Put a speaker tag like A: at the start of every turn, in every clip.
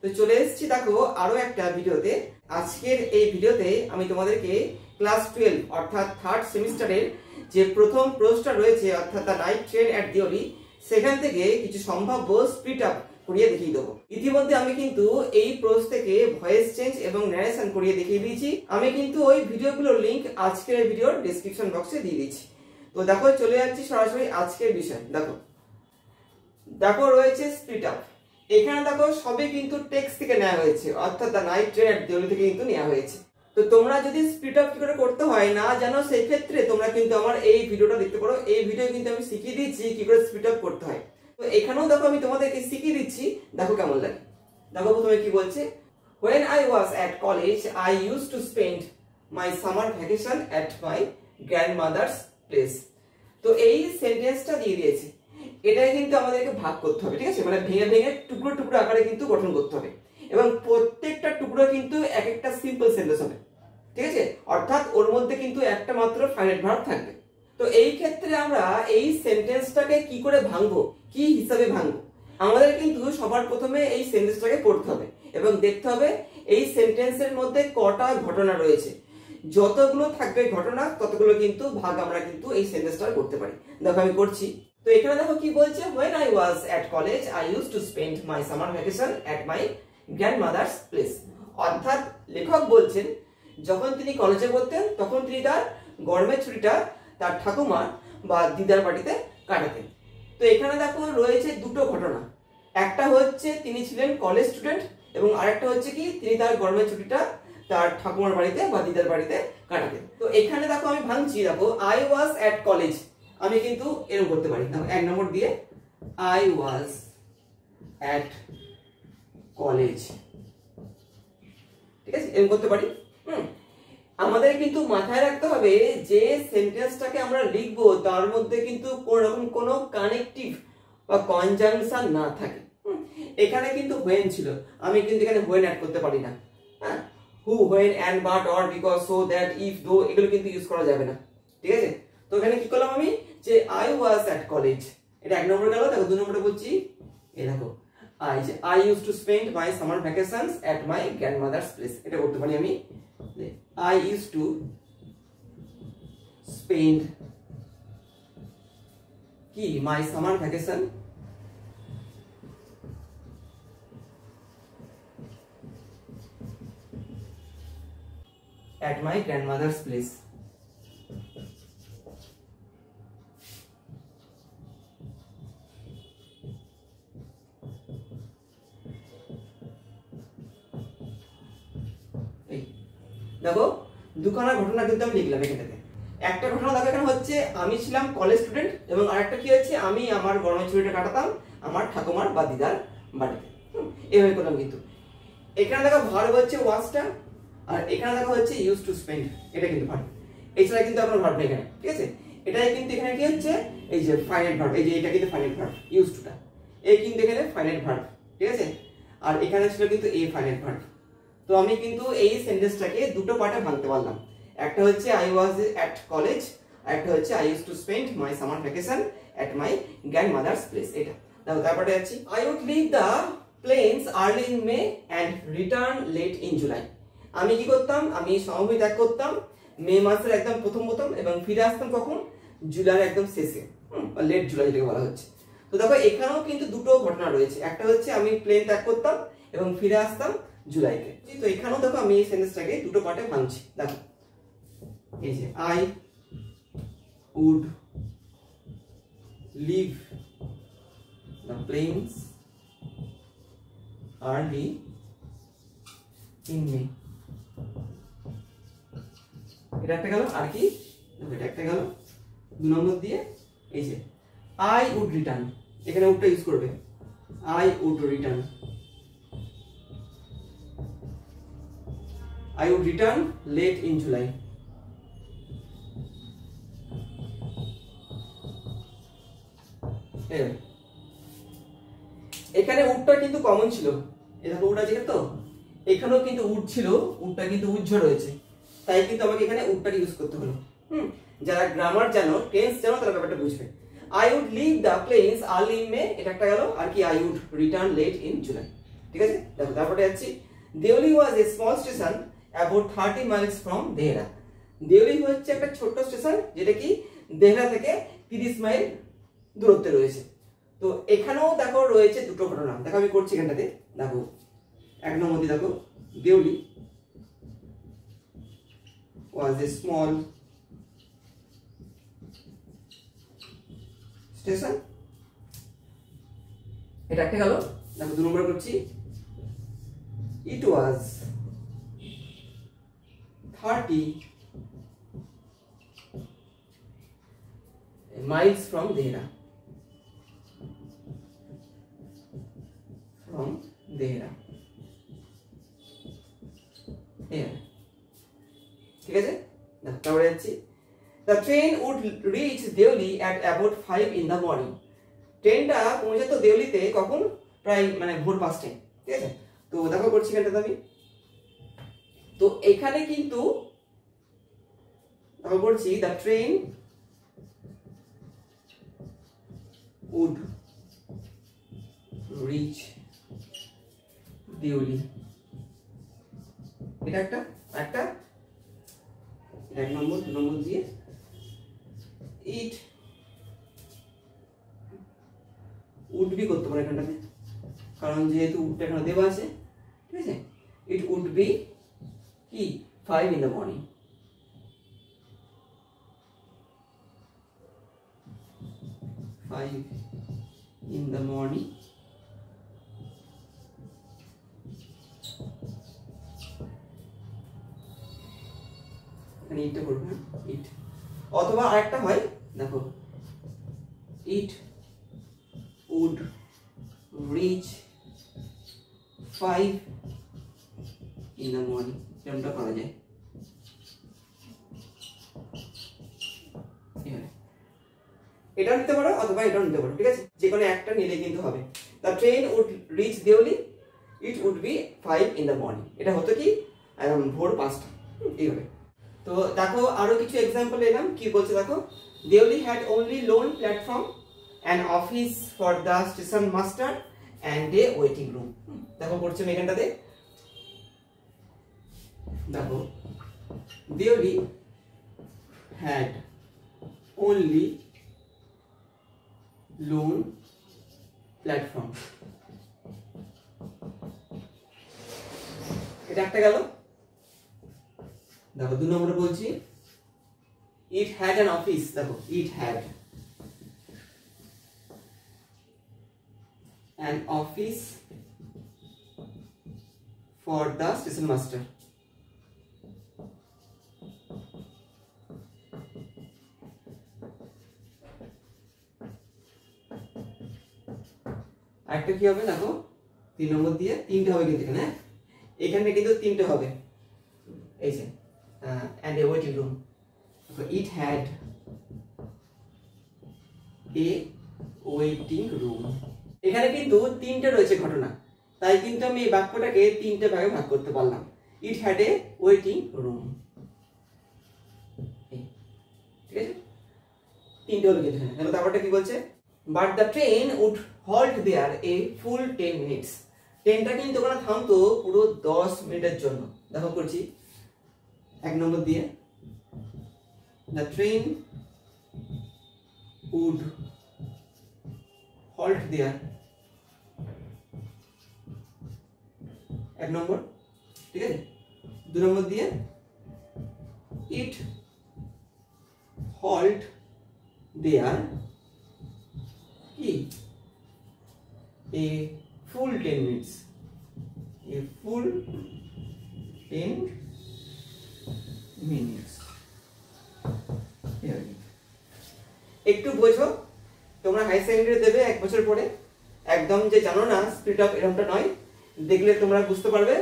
A: তো চলে এসেছি দেখো আরো একটা ভিডিওতে। আজকের এই ভিডিওতে আমি তোমাদেরকে ক্লাস 12 অর্থাৎ থার্ড সেমিস্টারের যে প্রথম প্রশ্নটা রয়েছে অর্থাৎ the night train at Deori, সেখান থেকে কিছু সম্ভাব্য স্প্লিট আপ করিয়ে দেখিয়ে দেবো। ইতিমধ্যে আমি কিন্তু এই প্রশ্ন থেকে ভয়েস চেঞ্জ এবং ন্যারেশন করিয়ে দেখিয়ে দিয়েছি। আমি কিন্তু ওই ভিডিওগুলোর লিংক আজকের ভিডিওর ডেসক্রিপশন বক্সে দিয়ে দিচ্ছি। তো দেখো চলে যাচ্ছি সরাসরি আজকের বিষয়। দেখো রয়েছে স্প্লিট আপ। এখানে দেখো সবই কিন্তু টেক্সট থেকে নেওয়া হয়েছে, অর্থাৎ the night train at Deori থেকে কিন্তু নেওয়া হয়েছে। তো তোমরা যদি স্প্লিট আপ কি করে করতে হয় না জানো, সেই ক্ষেত্রে তোমরা কিন্তু আমার এই ভিডিওটা দেখতে পারো। এই ভিডিও কিন্তু আমি শিখিয়ে দিচ্ছি কি করে স্প্লিট আপ করতে হয়। তো এখানেও দেখো আমি তোমাদেরকে শিখিয়ে দিচ্ছি, দেখো কেমন লাগে। দেখো প্রথমে কি বলছে, when I was at college I used to spend my summer vacation at my grandmother's place। তো এই সেন্টেন্সটা দিয়ে দিয়েছে, এটাই কিন্তু আমাদেরকে ভাগ করতে হবে, ঠিক আছে? মানে ভেঙে ভেঙে টুকরো টুকরো আকারে কিন্তু গঠন করতে হবে এবং প্রত্যেকটা টুকরো কিন্তু এক একটা সিম্পল সেন্টেন্স হবে, ঠিক আছে? অর্থাৎ ওর মধ্যে কিন্তু একটা মাত্র ফাইনাইট ভার্ব থাকবে। তো এই ক্ষেত্রে আমরা এই সেন্টেন্সটাকে কি করে ভাঙবো, কি হিসাবে ভাঙবো, আমাদের কিন্তু সবার প্রথমে এই সেন্টেন্সটাকে পড়তে হবে এবং দেখতে হবে এই সেন্টেন্সের মধ্যে কটা ঘটনা রয়েছে। যতগুলো থাকবে ঘটনা ততগুলো কিন্তু ভাগ আমরা কিন্তু এই সেন্টেন্সটা করতে পারি। দেখো আমি করছি। তো এখানে দেখো কি বলছে, when I was at college I used to spend my summer vacation at my grandmother's place। অর্থাৎ লেখক বলছেন যখন তিনি কলেজে পড়তেন তখন তিনি তার গরমের ছুটিটা তার ঠাকুমা বা দিদার বাড়িতে কাটাতেন। তো এখানে দেখো রয়েছে দুটো ঘটনা, একটা হচ্ছে তিনি ছিলেন কলেজ স্টুডেন্ট এবং আরেকটা হচ্ছে কি তিনি তার গরমের ছুটিটা তার ঠাকুমার বাড়িতে বা দিদার বাড়িতে কাটাতেন। তো এখানে দেখো আমি ভাঙছি, দেখো I was at college, আমি কিন্তু এরকম করতে পারি। দেখো এক নম্বর দিয়ে I was at college, ঠিক আছে? এরকম করতে পারি। আমাদের কিন্তু মাথায় রাখতে হবে যে সেন্টেন্সটাকে আমরা লিখবো তার মধ্যে কিন্তু কোন রকম কোনো কানেক্টিভ বা কনজাংশন না থাকে। এখানে কিন্তু when ছিল, আমি কিন্তু এখানে when অ্যাড করতে পারি না। হ্যাঁ, who, when, and, but, or, because, so, that, if, though এগুলো কিন্তু ইউজ করা যাবে না, ঠিক আছে? তো এখানে কি করলাম আমি, যে I was at college, এটা এক নম্বরে গেল। দেখো দুই নম্বরে বলছি, এই দেখো I used to spend my summer vacations at my grandmother's place, এটা করতে পারি আমি। I used to spend কি my summer vacation at my grandmother's place। দেখো দুখানা ঘটনা কিন্তু আমি লিখলাম এখানে। একটা ঘটনা দেখো এখানে হচ্ছে আমি ছিলাম কলেজ স্টুডেন্ট এবং আরেকটা কি হচ্ছে আমি আমার গরমের ছুটিটা কাটাতাম আমার ঠাকুমার বা দিদার বাড়িতে। এইভাবে করলাম। কিন্তু এখানে দেখো ভার্ব হচ্ছে ওয়াজটা, আর এখানে দেখো হচ্ছে ইউজ টু স্পেন্ড, এটা কিন্তু ভার্ব। এছাড়া কিন্তু আপনার ভার্ব নেই এখানে, ঠিক আছে? এটাই কিন্তু এখানে কি হচ্ছে, এই যে ফাইনাইট ভার্ব, এই যে এটা কিন্তু ফাইনাইট ভার্ব, ইউজ টুটা এই কিন্তু এখানে ফাইনাইট ভার্ব, ঠিক আছে? আর এখানে ছিল কিন্তু এই ফাইনাইট ভার্ব। তো আমি কিন্তু এই সেন্টেন্সটাকে দুটো পার্টে ভাঙতে পারলাম। একটা হচ্ছে I was at college, আর একটা হচ্ছে I used to spend my summer vacation at my grandmother's place। এটা দেখো তারপরে যাচ্ছি, I would leave the plains early in May and return late in July। আমি কি করতাম, আমি সমভূমি ত্যাগ করতাম মে মাসের একদম প্রথম এবং ফিরে আসতাম কখন, জুলাইয়ের একদম শেষে, লেট জুলাই যেটাকে বলা হচ্ছে। তো দেখো এখানেও কিন্তু দুটো ঘটনা রয়েছে, একটা হচ্ছে আমি প্লেন ত্যাগ করতাম এবং ফিরে আসতাম জুলাইতে। তো এখানেও দেখো আমি এই সেন্টেন্সটাকে দুটো পার্টে ভাঙছি। দেখো এই যে I would leave the plains early in May, এটা একটা গেল। আর কি এটা একটা গেল দুই নম্বর দিয়ে, এই যে I would return, এখানে উডটা ইউজ করবে, I would return, I would return late in July। এখানে উডটা কিন্তু কমন ছিল, এটা উড আছে তো, এখানেও কিন্তু উড ছিল, উডটা কিন্তু উজ্জ্ব রয়েছে, তাই কিন্তু আমাকে এখানে উডটাকে ইউজ করতে হলো। যারা গ্রামার জানো, টেন্স জানো, তারা ব্যাপারটা বুঝবে। I would leave the plains early in May, এটা একটা গেল। আর কি I would return late in July, ঠিক আছে। দেখো তারপরে যাচ্ছি, Deoli was a small station about 30 miles from Dehra. Deoli হচ্ছে একটা ছোট্ট স্টেশন যেটা কি দেহরা থেকে 30 মাইল দূরত্বে রয়েছে। তো এখানেও দেখো রয়েছে দুটো ঘটনা, দেখো আমি করছি এখানটাতে। দেখো এক নম্বর দিয়ে দেখো, Deoli was a small station, এটা একটা গেল। দেখো 2 নম্বর করছি, it was 30 miles from Dehra, ঠিক আছে। তারপরে যাচ্ছি, the train would reach Deoli at about 5 in the morning. ট্রেনটা পৌঁছাতো দেওলিতে কখন? প্রায় মানে ভোর 5টায়, ঠিক আছে। তো দেখো করছি এখানটাতে আমি, তো এখানে কিন্তু দেখো করছি, the train would reach Deoli, এটা একটা এক নম্বর। 2 নম্বর দিয়ে it would be করতে পারে এখানটাতে, কারণ যেহেতু উডটা এখানে দেওয়া আছে, ঠিক আছে। it would be কি 5 in the morning, এখানে ইটটা করবে, ইট। অথবা আরেকটা হয়, দেখো it would reach 5 in the morning, এরকমটা করা যায়। এটাও নিতে পারো অথবা এটাও নিতে পারো, ঠিক আছে। যে কোনো একটা নিলে কিন্তু হবে। The train would reach Deoli, it would be 5 in the morning, এটা হতো কি ভোর 5টা, এইভাবে। তো দেখো আরো কিছু এক্সাম্পল এলাম, কি বলছে দেখো, Deoli had only lone platform, an office for the station master and a waiting room. দেখো পড়ছি আমি এখানটাতে, দেখো Deoli had only lone platform, এটা একটা গেল। দেখো 2 নম্বরে বলছি, it had an office, দেখো it had an office for the station master, আরেকটা কি হবে দেখো 3 নম্বর দিয়ে, 3টে হবে কিন্তু এখানে, এখানে কিন্তু 3টে হবে, এই যে and a waiting room, so it had a waiting room, এখানে কিন্তু 3টে রয়েছে ঘটনা, তাই কিন্তু আমি এই বাক্যটাকে 3টে ভাগে ভাগ করতে পারলাম। it had a waiting room, ঠিক আছে, 3টে হলো কিন্তু এখানে। তারপরটা কি বলছে, but the train would halt there a full 10 minutes, ট্রেনটা কিন্তু ওখানে থামতো পুরো 10 মিনিটের জন্য। দেখো করছি 1 নম্বর দিয়ে, the train would halt there, 1 নম্বর, ঠিক আছে। 2 নম্বর দিয়ে, it halt there কি a full 10 minutes, a full 10 minutes, একটু বোঝো, তোমরা হাই সেকেন্ডারি দেবে 1 বছর পরে, একদম যে জানো না স্পিড আপ এরকমটা নয়, দেখলে তোমরা বুঝতে পারবে।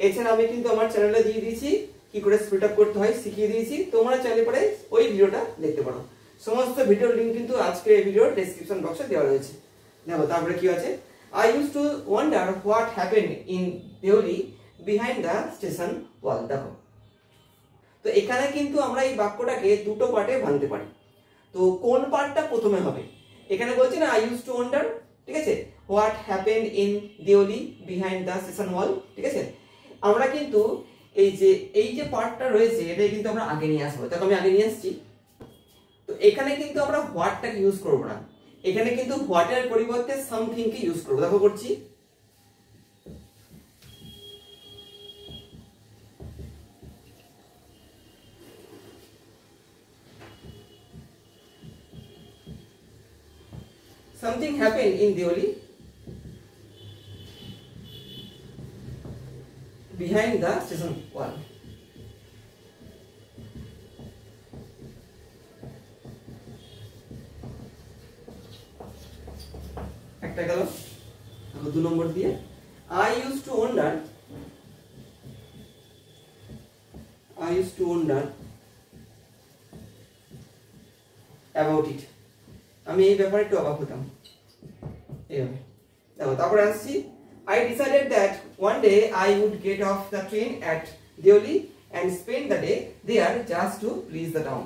A: এছাড়া আমি কিন্তু আমার চ্যানেলে দিয়ে দিয়েছি কি করে স্পিড আপ করতে হয়, শিখিয়ে দিয়েছি, তোমরা চাইলে পরে ওই ভিডিওটা দেখতে পারো। সমস্ত ভিডিওর লিংক কিন্তু আজকের এই ভিডিওর ডেসক্রিপশন বক্সে দেওয়া রয়েছে। দেখো তারপরে কি আছে, I used to wonder what happened in Deoli behind the station wall, দেখো তো এখানে কিন্তু আমরা এই বাক্যটাকে দুটো পার্টে ভাঙতে পারি। তো কোন পার্টটা প্রথমে হবে, এখানে বলছে না I used to wonder, ঠিক আছে, what happened in Deoli behind the station wall. ঠিক আছে, আমরা কিন্তু এই যে পার্টটা রয়েছে এটা কিন্তু আমরা আগে নিয়ে আসবো, তাকে আমি আগে নিয়ে আসছি। তো এখানে কিন্তু আমরা হোয়াটটাকে ইউজ করবো না, এখানে কিন্তু হোয়াটের পরিবর্তে সামথিং কে ইউজ করবো। দেখো করছি, something happened in Deoli behind the station wall. একটা গেল। 2 নম্বর দিয়ে I used to wonder about it, আমি এই ব্যাপারে একটু অবাক হতাম। এইভাবে দেখো, তারপরে আসছি I decided that one day I would get off the train at Deoli and spend the day there just to please the town.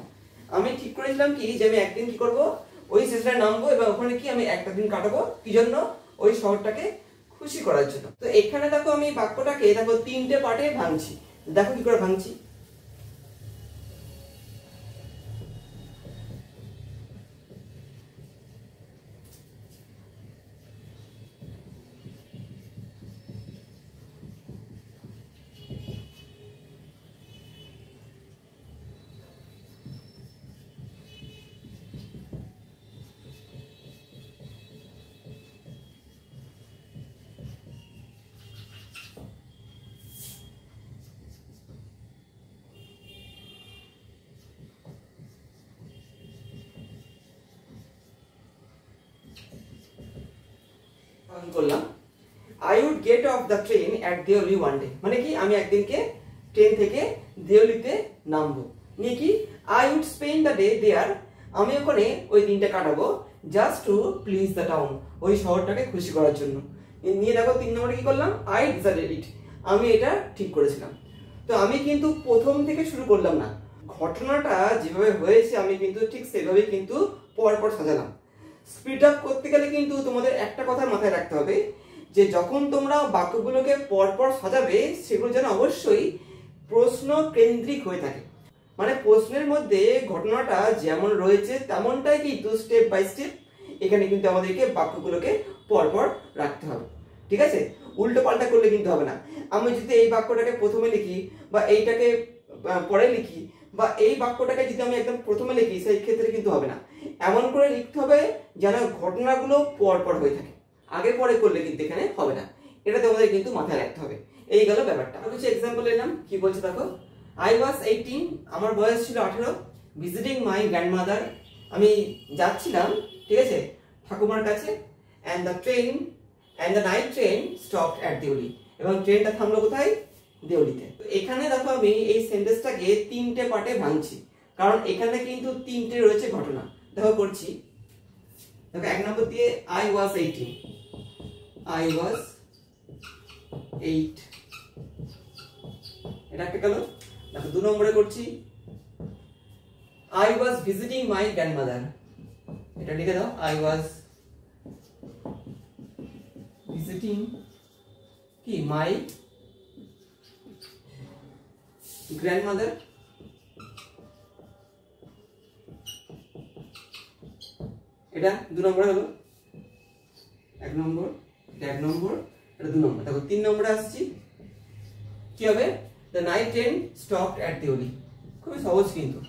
A: আমি ঠিক করেছিলাম কি যে আমি একদিন কি করব, ওই স্টেশনে নামবো এবং ওখানে কি আমি একটা দিন কাটাবো, কি জন্য, ওই শহরটাকে খুশি করার জন্য। তো এখানে দেখো আমি বাক্যটাকে দেখো 3টে পার্টে ভাঙছি। দেখো কি করে ভাঙছি। করলাম I would get off the train at Deoli one day, মানে কি আমি একদিনকে ট্রেন থেকে দেওলিতে নামবো। নিয়ে কি I would spend the day there, আমি ওখানে ওই দিনটা কাটাবো just to please the town, ওই শহরটাকে খুশি করার জন্য। নিয়ে দেখো 3 নম্বরে কি করলাম, I decided it, আমি এটা ঠিক করেছিলাম। তো আমি কিন্তু প্রথম থেকে শুরু করলাম না, ঘটনাটা যেভাবে হয়েছে আমি কিন্তু ঠিক সেভাবেই কিন্তু পরপর সাজালাম। স্পিড আপ করতে গেলে কিন্তু তোমাদের একটা কথা মাথায় রাখতে হবে যে যখন তোমরা বাক্যগুলোকে পরপর সাজাবে সেগুলো যেন অবশ্যই প্রশ্ন কেন্দ্রিক হয়ে থাকে, মানে প্রশ্নের মধ্যে ঘটনাটা যেমন রয়েছে তেমনটাই কিন্তু স্টেপ বাই স্টেপ এখানে কিন্তু আমাদেরকে বাক্যগুলোকে পরপর রাখতে হবে। ঠিক আছে, উল্টো পাল্টা করলে কিন্তু হবে না। আমি যদি এই বাক্যটাকে প্রথমে লিখি বা এইটাকে পরে লিখি বা এই বাক্যটাকে যদি আমি একদম প্রথমে লিখি সেই ক্ষেত্রে কিন্তু হবে না। এমন করে লিখতে হবে যেন ঘটনাগুলো পরপর হয়ে থাকে, আগে পরে করলে কিন্তু এখানে হবে না। এটা তোমাদের কিন্তু মাথায় রাখতে হবে। এই গেল ব্যাপারটা। আমি কিছু এক্সাম্পল নিলাম, কি বলছে দেখো। I was 18, আমার বয়স ছিল 18, ভিজিটিং মাই গ্র্যান্ডমাদার, আমি যাচ্ছিলাম, ঠিক আছে, ঠাকুমার কাছে, and the night train stopped at Deoli, এবং ট্রেনটা থামলো কোথায়, দেওলিতে। এখানে দেখো আমি এই সেন্টেন্সটাকে 3টে পার্টে ভাঙছি, কারণ এখানে কিন্তু 3টে রয়েছে ঘটনা। দেখো করছি, দেখো 1 নম্বর দিয়ে I was 8, এটা একটা গেল। দেখো 2 নম্বরে করছি I was visiting my grandmother, এটা লিখে দাও, I was visiting কি my grandmother, এটা 2 নম্বর হলো, 1 নম্বর, এটা 1 নম্বর, এটা 2 নম্বর। দেখো 3 নম্বরে আসছি, কি হবে, the night train stopped at Deoli, খুবই সহজ কিন্তু।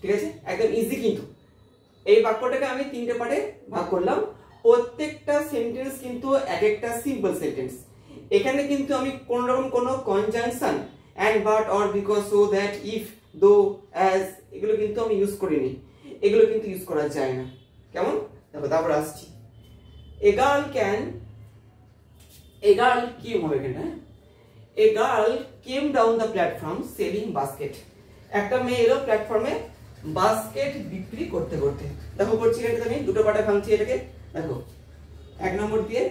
A: ঠিক আছে, একদম ইজি কিন্তু। এই বাক্যটাকে আমি 3টে পার্টে ভাগ করলাম, প্রত্যেকটা সেন্টেন্স কিন্তু এক একটা সিম্পল সেন্টেন্স। এখানে কিন্তু আমি কোন রকম কোনো conjunction and but or because so that if though as এগুলো কিন্তু আমি ইউজ করিনি, এগুলো কিন্তু ইউজ করা যায় না। কেমন দেখো, তারপর আসছি a girl came হবে এখানে, a girl came down the platform selling basket, একটা মেয়ে এলো প্ল্যাটফর্মে বাস্কেট বিক্রি করতে করতে। দেখো করছি, এটা আমি 2টো পার্টে ভাঙছি এটাকে। দেখো 1 নম্বর দিয়ে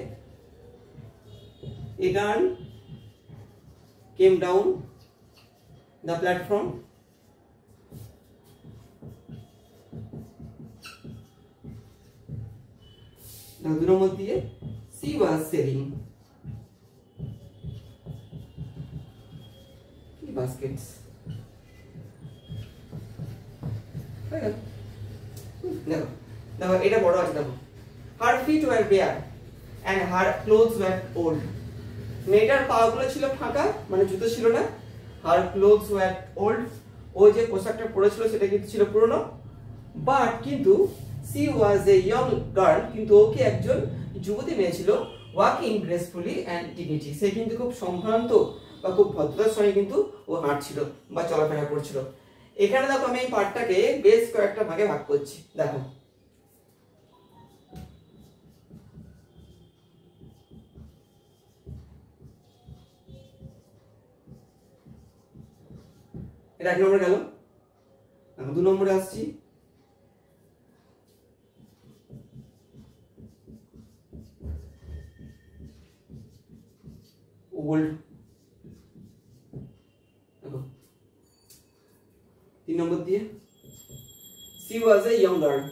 A: A girl came down the platform. Now, 2 নম্বর দিয়ে she was selling baskets. দেখো এটা বড় আছে দেখো her feet were bare and her clothes were old. মেয়েটার পাগুলো ছিল ফাঁকা মানে জুতো ছিল না। her clothes were old, ও যে পোশাকটা পরেছিল সেটা কিন্তু ছিল পুরনো। বাট কিন্তু she was a young girl, কিন্তু ও কি একজন যুবতী মেয়ে ছিল। walking gracefully and dignity, সে কিন্তু খুব সম্ভ্রান্ত বা খুব ভদ্রতার সঙ্গে কিন্তু ও হাঁটছিল বা চলাফেরা করছিল। এখানে দেখো আমি এই পার্টটাকে বেশ কয়েকটা ভাগে ভাগ করছি। দেখো এটা 1 নম্বরে গেল। আমি 2 নম্বরে আসছি। ওল্ড, দেখো 3 নম্বর দিয়ে she was a young girl.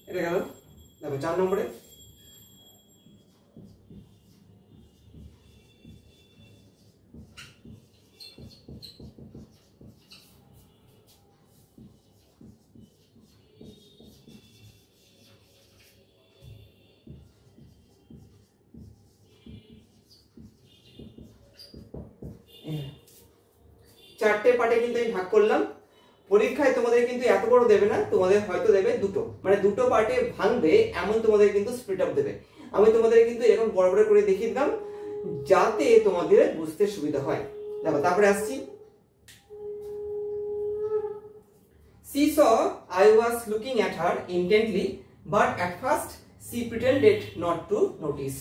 A: এটা গেল। দেখো 4 নম্বরে চারটে পার্টে কিন্তু আমি ভাগ করলাম। পরীক্ষায় তোমাদের কিন্তু এত বড় দেবে না, তোমাদের হয়তো দেবে দুটো, মানে দুটো পার্টে ভাঙবে এমন তোমাদের কিন্তু স্প্লিট আপ দেবে। আমি তোমাদের কিন্তু এরকম বড় বড় করে দেখিয়ে দিলাম যাতে তোমাদের বুঝতে সুবিধা হয়। দেখো তারপরে আসছি। she saw I was looking at her intently but at first she pretended not to notice.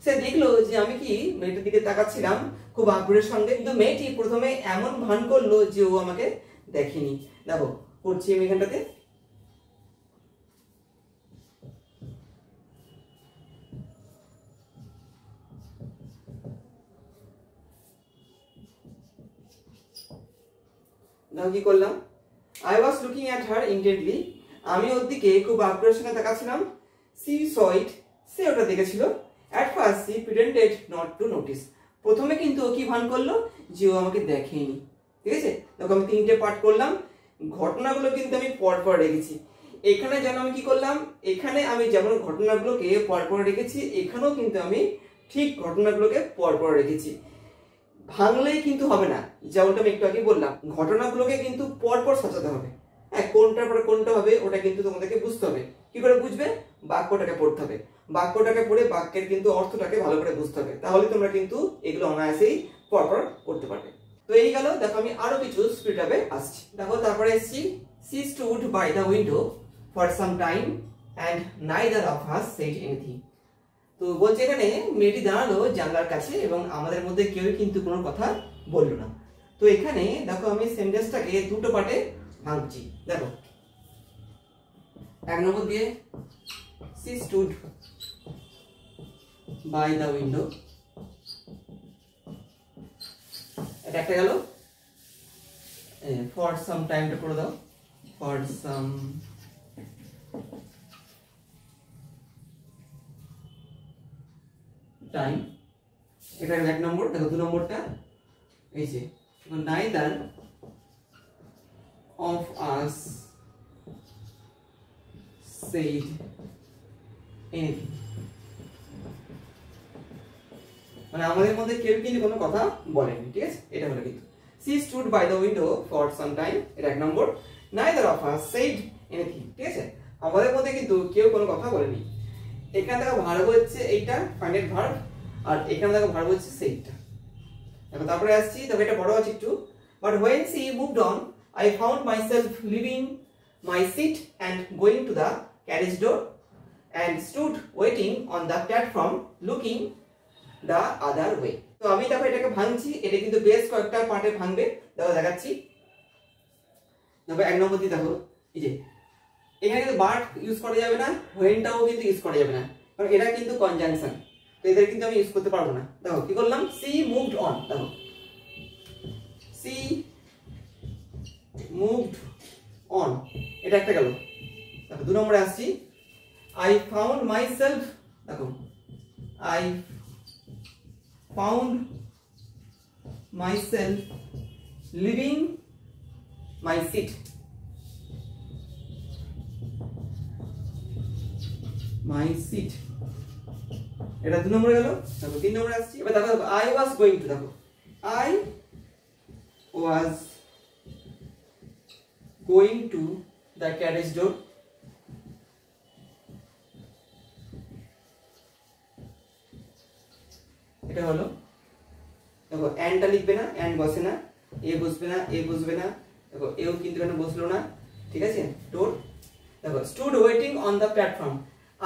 A: সে দেখলো যে আমি কি মেয়েটার দিকে তাকাচ্ছিলাম খুব আগ্রহের সঙ্গে, কিন্তু মেয়েটি প্রথমে এমন ভান করলো যে ও আমাকে দেখেনি। দেখো করছি আমি এখানটাতে। দেখো কি করলাম, I was looking at her intently, আমি ওর দিকে খুব আগ্রহের সঙ্গে তাকাচ্ছিলাম। she saw it, সে ওটা দেখেছিল। at first she pretended not to notice, প্রথমে কিন্তু ও কি ভান করলো যে ও আমাকে দেখেনি। ঠিক আছে, দেখো আমি 3টে পার্ট করলাম। ঘটনাগুলো কিন্তু আমি পরপর রেখেছি। এখানে যেন আমি কি করলাম, এখানে আমি যেমন ঘটনাগুলোকে পরপর রেখেছি এখানেও কিন্তু আমি ঠিক ঘটনাগুলোকে পরপর রেখেছি। ভাঙলেই কিন্তু হবে না, যেমনটা আমি একটু আগে বললাম ঘটনাগুলোকে কিন্তু পরপর সাজাতে হবে। হ্যাঁ, কোনটার পরে কোনটা হবে ওটা কিন্তু তোমাদেরকে বুঝতে হবে। কি করে বুঝবে, বাক্যটাকে পড়তে হবে। বাক্যটাকে পড়ে বাক্যের কিন্তু অর্থটাকে ভালো করে বুঝতে হবে, তাহলে তোমরা কিন্তু এগুলো অনায়াসেই পরপর করতে পারবে। তো এই গেল। দেখো আমি আরো কিছু স্পিড আপে আসছি। দেখো তারপরে এসেছি she stood by the window for some time and neither of us said anything. তো বলছে এখানে মেয়েটি দাঁড়ালো জানলার কাছে এবং আমাদের মধ্যে কেউই কিন্তু কোনো কথা বললো না। তো এখানে দেখো আমি সেন্টেন্সটাকে দুটো পার্টে ভাঙছি। দেখো 1 নম্বর দিয়ে she stood by the window, এটা একটা গেল। for some time টা করে দাও, for some time, এটা 1 নম্বর। দেখো 2 নম্বরটা এই যে neither of us said anything, মানে আমাদের মধ্যে কেউ কিন্তু কোনো কথা বলেনি। ঠিক আছে, এটা হলো কিন্তু she stood by the window for some time, এটা 1 নম্বর। neither of us said anything, ঠিক আছে, আমাদের মধ্যে কিন্তু কেউ কোনো কথা বলেনি। এখানে দেখো ভার্ব হচ্ছে এইটা ফাইনাইট ভার্ব, আর এখানে দেখো ভার্ব হচ্ছে সেইটা। দেখো তারপরে আসছি। তবে এটা বড় আছে একটু। but when she moved on I found myself leaving my seat and going to the carriage door and stood waiting on the platform looking the other way. তো আমি দেখো এটাকে ভাঙছি, এটা কিন্তু বেশ কয়েকটা পার্টে ভাঙবে। দেখো দেখাচ্ছি। দেখো 1 নম্বর দিয়ে দেখো এই যে এখানে কিন্তু বাট ইউজ করা যাবে না, হোয়েনটাও কিন্তু ইউজ করা যাবে না, কারণ এটা কিন্তু কনজাংশন, তো এদের কিন্তু আমি ইউজ করতে পারবো না। দেখো কি করলাম, সি মুভড অন, দেখো সি মুভড অন, এটা একটা গেল। দেখো 2 নম্বরে আসছি, আই ফাউন্ড মাইসেলফ, দেখো I found myself leaving my seat, my seat, এটা 2 নম্বরে গেল। দেখো 3 নম্বরে আসছি, এবার দেখো আই ওয়াজ গোইং টু, দেখো I was going to the carriage door, এটা হলো। দেখো অ্যান্ডটা লিখবে না, অ্যান্ড বসে না, এ বসবে না, এ বসবে না, দেখো এও কিন্তু এখানে বসলো না, ঠিক আছে। ডোর, দেখো stood waiting on the platform,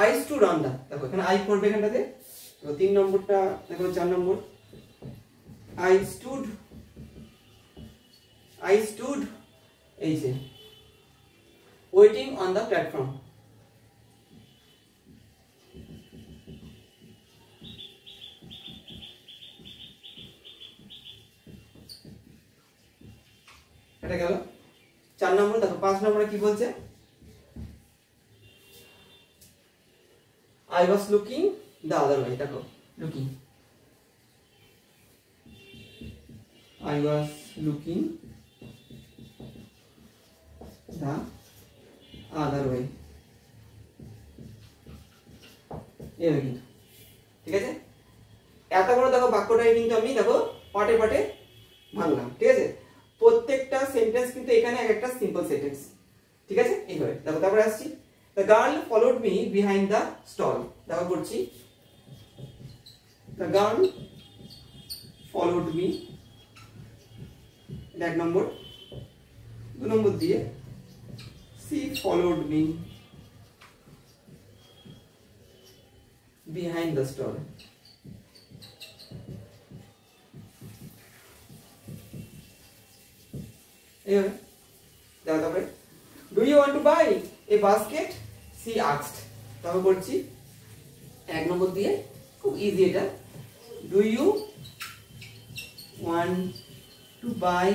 A: I stood on the, দেখো এখানে আই পড়বে এখানটাতে। তো 3 নম্বরটা দেখো 4 নম্বর, আই স্টুড এই যে ওয়েটিং অন দ্য প্ল্যাটফর্ম, এটা গেল 4 নম্বর। দেখো 5 নম্বরে কি বলছে, I was looking the other way, দেখো looking, I was looking the other way, এভাবে কিন্তু, ঠিক আছে। এত বড় দেখো বাক্যটাই কিন্তু আমি দেখো পাটে পাটে ভাঙলাম, ঠিক আছে। প্রত্যেকটা সেন্টেন্স কিন্তু এখানে একটা সিম্পল সেন্টেন্স, ঠিক আছে। এইভাবে দেখো তারপরে আসছি, the girl followed me behind the stall, দেখো করছি, the girl followed me, 1 নম্বর। 2 নম্বর দিয়ে she followed me behind the stall, এইভাবে দেখো। তারপরে do you want to buy a basket, she asked, তারপর করছি 1 নম্বর দিয়ে, খুব ইজি এটা, do you want to buy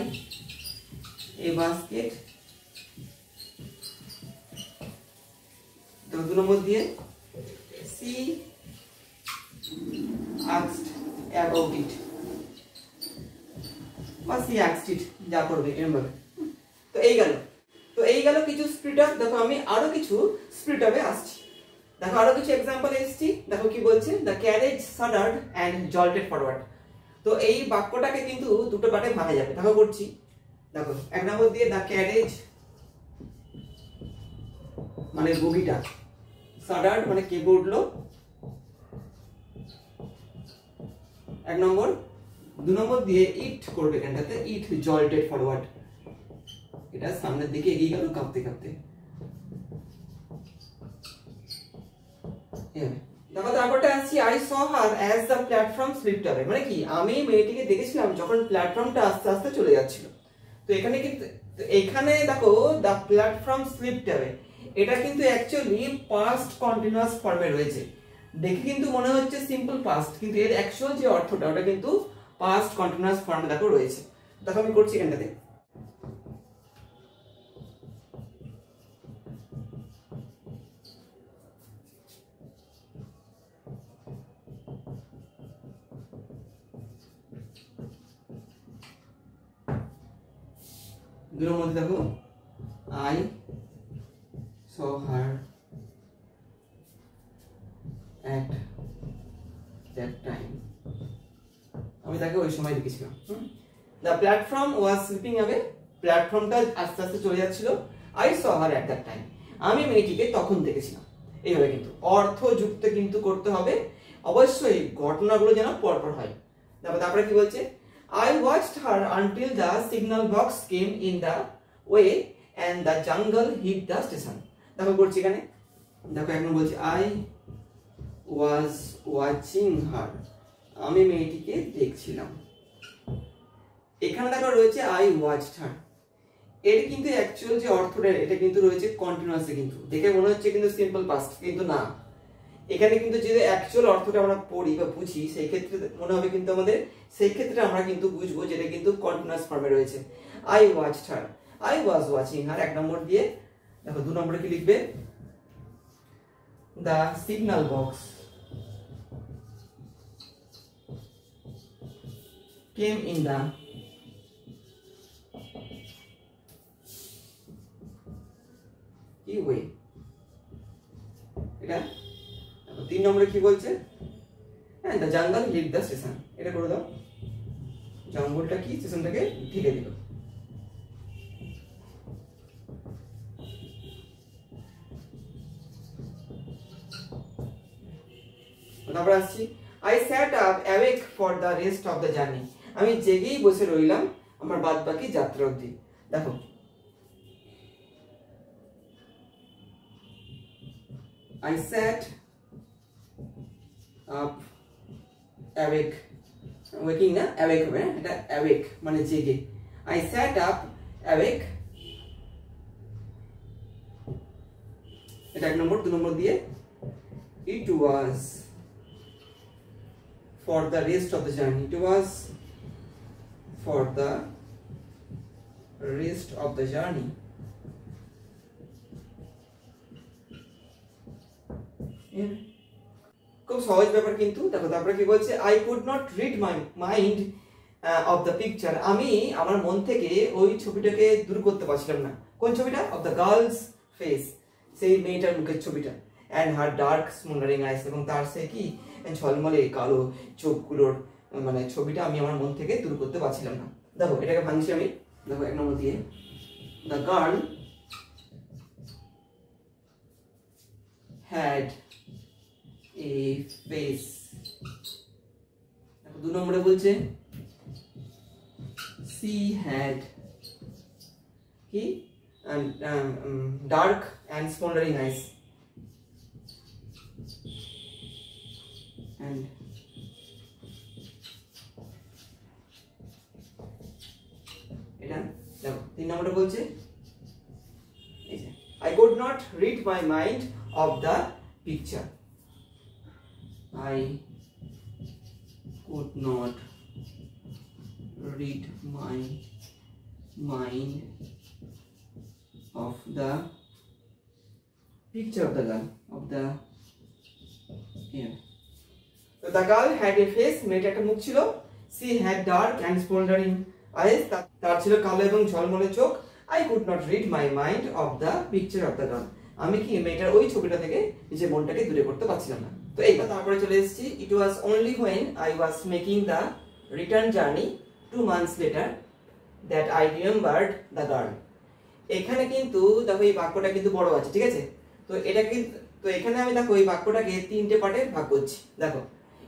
A: a basket, তো 2 নম্বর দিয়ে she asked about it, বা she asked it, যা করবে এরকম। তো এই গেল কিছু স্প্লিট আপ। দেখো আমি আরো কিছু স্প্লিট আপে আসছি, দেখো আরো কিছু एग्जांपल এসেছি। দেখো কি বলছে, the carriage shuddered and jolted forward, তো এই বাক্যটাকে কিন্তু দুটো পার্টে ভাঙা যাবে। দেখো করছি, দেখো 1 নম্বর দিয়ে দ্য ক্যারেজ মানে বগিটা, শাডার্ড মানে কেঁপে উঠলো, 1 নম্বর। 2 নম্বর দিয়ে ইট করবে এখানটাতে, ইট জল্টেড ফরওয়ার্ড, এটা সামনের দিকে এগিয়ে গেল কাঁপতে কাঁপতে। দেখো তারপরটা আসছি, I saw her as the platform slipped away, মানে কি আমি মেয়েটিকে দেখেছিলাম যখন প্ল্যাটফর্মটা আস্তে আস্তে চলে যাচ্ছিল। তো এখানে কিন্তু এখানে দেখো দ্য প্ল্যাটফর্ম স্লিপড অ্যাওয়ে, এটা কিন্তু অ্যাকচুয়ালি পাস্ট কন্টিনিউয়াস ফর্মে রয়েছে। দেখে কিন্তু মনে হচ্ছে সিম্পল পাস্ট, কিন্তু এর অ্যাকচুয়াল যে অর্থটা ওটা কিন্তু পাস্ট কন্টিনিউয়াস ফর্মে দেখো রয়েছে। দেখো আমি করছি এখানটাতে, দুটোর মধ্যে দেখো I saw her at that time, আমি তাকে ওই সময় দেখেছিলাম। The platform was sleeping away, প্ল্যাটফর্মটা আস্তে আস্তে চলে যাচ্ছিল। I saw her at that time, আমি মেয়েটিকে তখন দেখেছিলাম। এইভাবে কিন্তু অর্থযুক্ত কিন্তু করতে হবে, অবশ্যই ঘটনাগুলো যেন পরপর হয়। তারপরে কি বলছে, I watched her until the signal box came in the way and the jungle hit the station, দেখো করছি এখানে, দেখো এখন বলছি I was watching her, আমি মেয়েটিকে দেখছিলাম। এখানে দেখো রয়েছে I watched her, এর কিন্তু অ্যাকচুয়াল যে অর্থটা এটা কিন্তু রয়েছে কন্টিনিউয়াসে, কিন্তু দেখে মনে হচ্ছে কিন্তু সিম্পল পাস্ট, কিন্তু না। এখানে কিন্তু যদি অ্যাকচুয়াল অর্থটা আমরা পড়ি বা বুঝি সেই ক্ষেত্রে মনে হবে কিন্তু আমাদের, সেই ক্ষেত্রে আমরা কিন্তু বুঝবো যেটা কিন্তু কন্টিনিউয়াস ফর্মে রয়েছে। I watched her, I was watching her 1 নম্বর দিয়ে। দেখো 2 নম্বরে কি লিখবে? The signal box came in the কি ওয়ে। এটা 3 নম্বরে কি বলছে? হ্যাঁ, দ্য জঙ্গল হিড দ্য স্টেশন। এটা করে দাও, জঙ্গলটা কি স্টেশনটাকে ঢেকে দিল। তারপর আসছি, I sat up awake for the rest of the journey. আমি জেগেই বসে রইলাম আমার বাদ বাকি যাত্রা অবধি। দেখো I sat up awake, waking না awake হবে, এটা awake মানে জেগে। I sat up awake, এটা 1 নম্বর। 2 নম্বর দিয়ে it was for the rest of the journey, it was for the rest of the journey। খুব সহজ ব্যাপার কিন্তু। দেখো তারপরে কি বলছে? I could not read my mind of the picture. আমি আমার মন থেকে ওই ছবিটাকে দূর করতে পারছিলাম না। কোন ছবিটা? অফ দ্য গার্লস ফেস, সেই মেয়েটার মুখের ছবিটা। অ্যান্ড হার ডার্ক স্মোল্ডারিং আইস, এবং তার সে কি ঝলমলে কালো চোখগুলোর মানে ছবিটা আমি আমার মন থেকে দূর করতে পারছিলাম না। দেখো এটাকে ভাঙছি আমি। দেখো 1 নম্বর দিয়ে, the girl had a face। 2 নম্বরে বলছে she had কি dark and smoldering eyes, and এটা দেখো 3 নম্বরে বলছে এই যে I could not read my mind of the picture, I could not read my mind of the picture of the girl of the here। So the girl had a face, মেয়েটার একটা মুখ ছিল। She had dark and smoldering eyes, তার ছিল কালো এবং ঝলমলে চোখ। I could not read my mind of the picture of the girl, আমি কি মেয়েটার ওই ছবিটা থেকে নিজের মনটাকে দূরে করতে পারছিলাম না। তো এইবার তারপরে চলে এসেছি, it was only when I was making the return journey 2 months later that I remembered the girl। এখানে কিন্তু দেখো এই বাক্যটা কিন্তু বড় আছে, ঠিক আছে? তো এটা কিন্তু, তো এখানে আমি দেখো এই বাক্যটাকে 3টে পার্টে ভাগ করছি। দেখো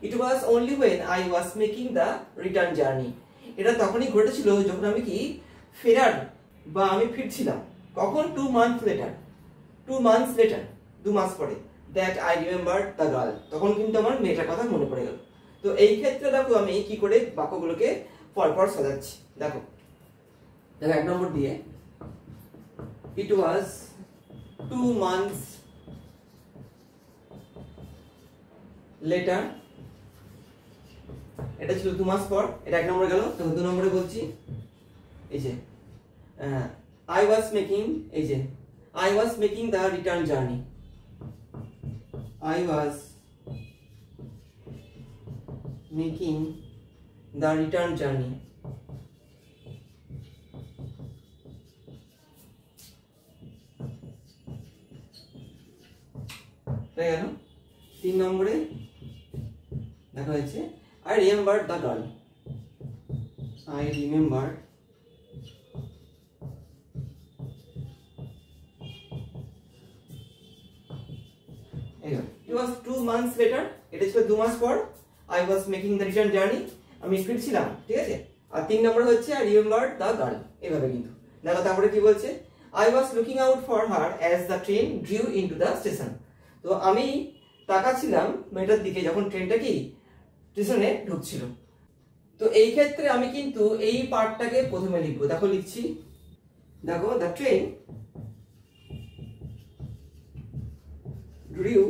A: it was only when I was making the return journey, এটা তখনই ঘটেছিল যখন আমি কি ফেরার বা আমি ফিরছিলাম। কখন? 2 months later, 2 months later, 2 মাস পরে, that I remembered the girl, তখন কিন্তু আমার মেয়েটার কথা মনে পড়ে গেল। তো এই ক্ষেত্রে দেখো আমি কি করে বাক্যগুলোকে পরপর সাজাচ্ছি। দেখো 1 নম্বর দিয়ে it was 2 months later, এটা ছিল 2 মাস পর, এটা 1 নম্বরে গেল। তো 2 নম্বরে বলছি এই যে I was making, এই যে I was making the return journey, I was making the return journey। তাই গেল। 3 নম্বরে দেখা হয়েছে I remembered the girl, I remembered it was 2 months later, এটা ছিল 2 মাস পর। I was making the return journey, আমি ফিরছিলাম, ঠিক আছে? আর 3 নম্বর হচ্ছে I remembered the girl, এভাবে কিন্তু। দেখো তারপরে কি বলছে? I was looking out for her as the train drew into the station। তো আমি তাকাচ্ছিলাম মেয়েটার দিকে যখন ট্রেনটা কি স্টেশনে ঢুকছিল। তো এই ক্ষেত্রে আমি কিন্তু এই পার্টটাকে প্রথমে লিখবো। দেখো লিখছি দেখো the train drew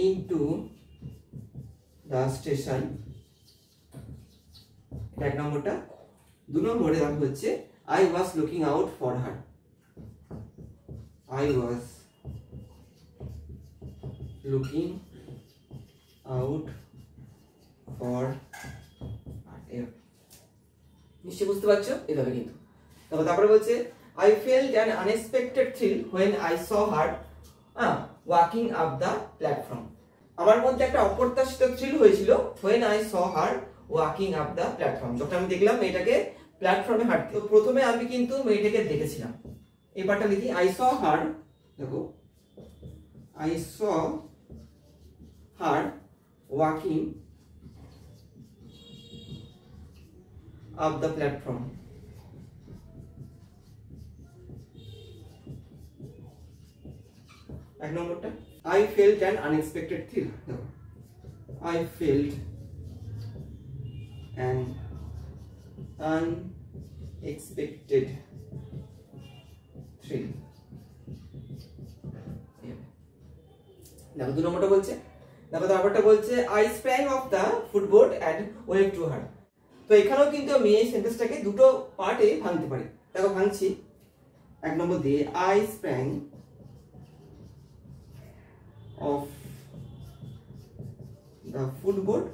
A: into the station, এক নম্বরটা। 2 নম্বরে দেখো হচ্ছে I was looking out for her, I was looking out for her, নিশ্চয়ই বুঝতে পারছো এভাবে কিন্তু। তারপরে বলছে I felt an unexpected thrill when I saw her walking up the platform, আমার মধ্যে একটা অপ্রত্যাশিত থ্রিল হয়েছিল when I saw her walking up the platform, যখন আমি দেখলাম মেয়েটাকে প্ল্যাটফর্মে হাঁটতে। তো প্রথমে আমি কিন্তু মেয়েটাকে দেখেছিলাম, এই পার্টটা লিখি I saw her, দেখো I saw her walking up the platform, এক নম্বরটা I felt an unexpected thrill, দেখো I felt an unexpected thrill, দেখো 2 নম্বরটা বলছে, দেখো তারপরটা বলছে I sprang off the footboard and waved to her, তো এখানেও কিন্তু আমি এই সেন্টেন্সটাকে দুটো পার্টে ভাঙতে পারি। দেখো ভাঙছি, 1 নম্বর দিয়ে I sprang off the footboard,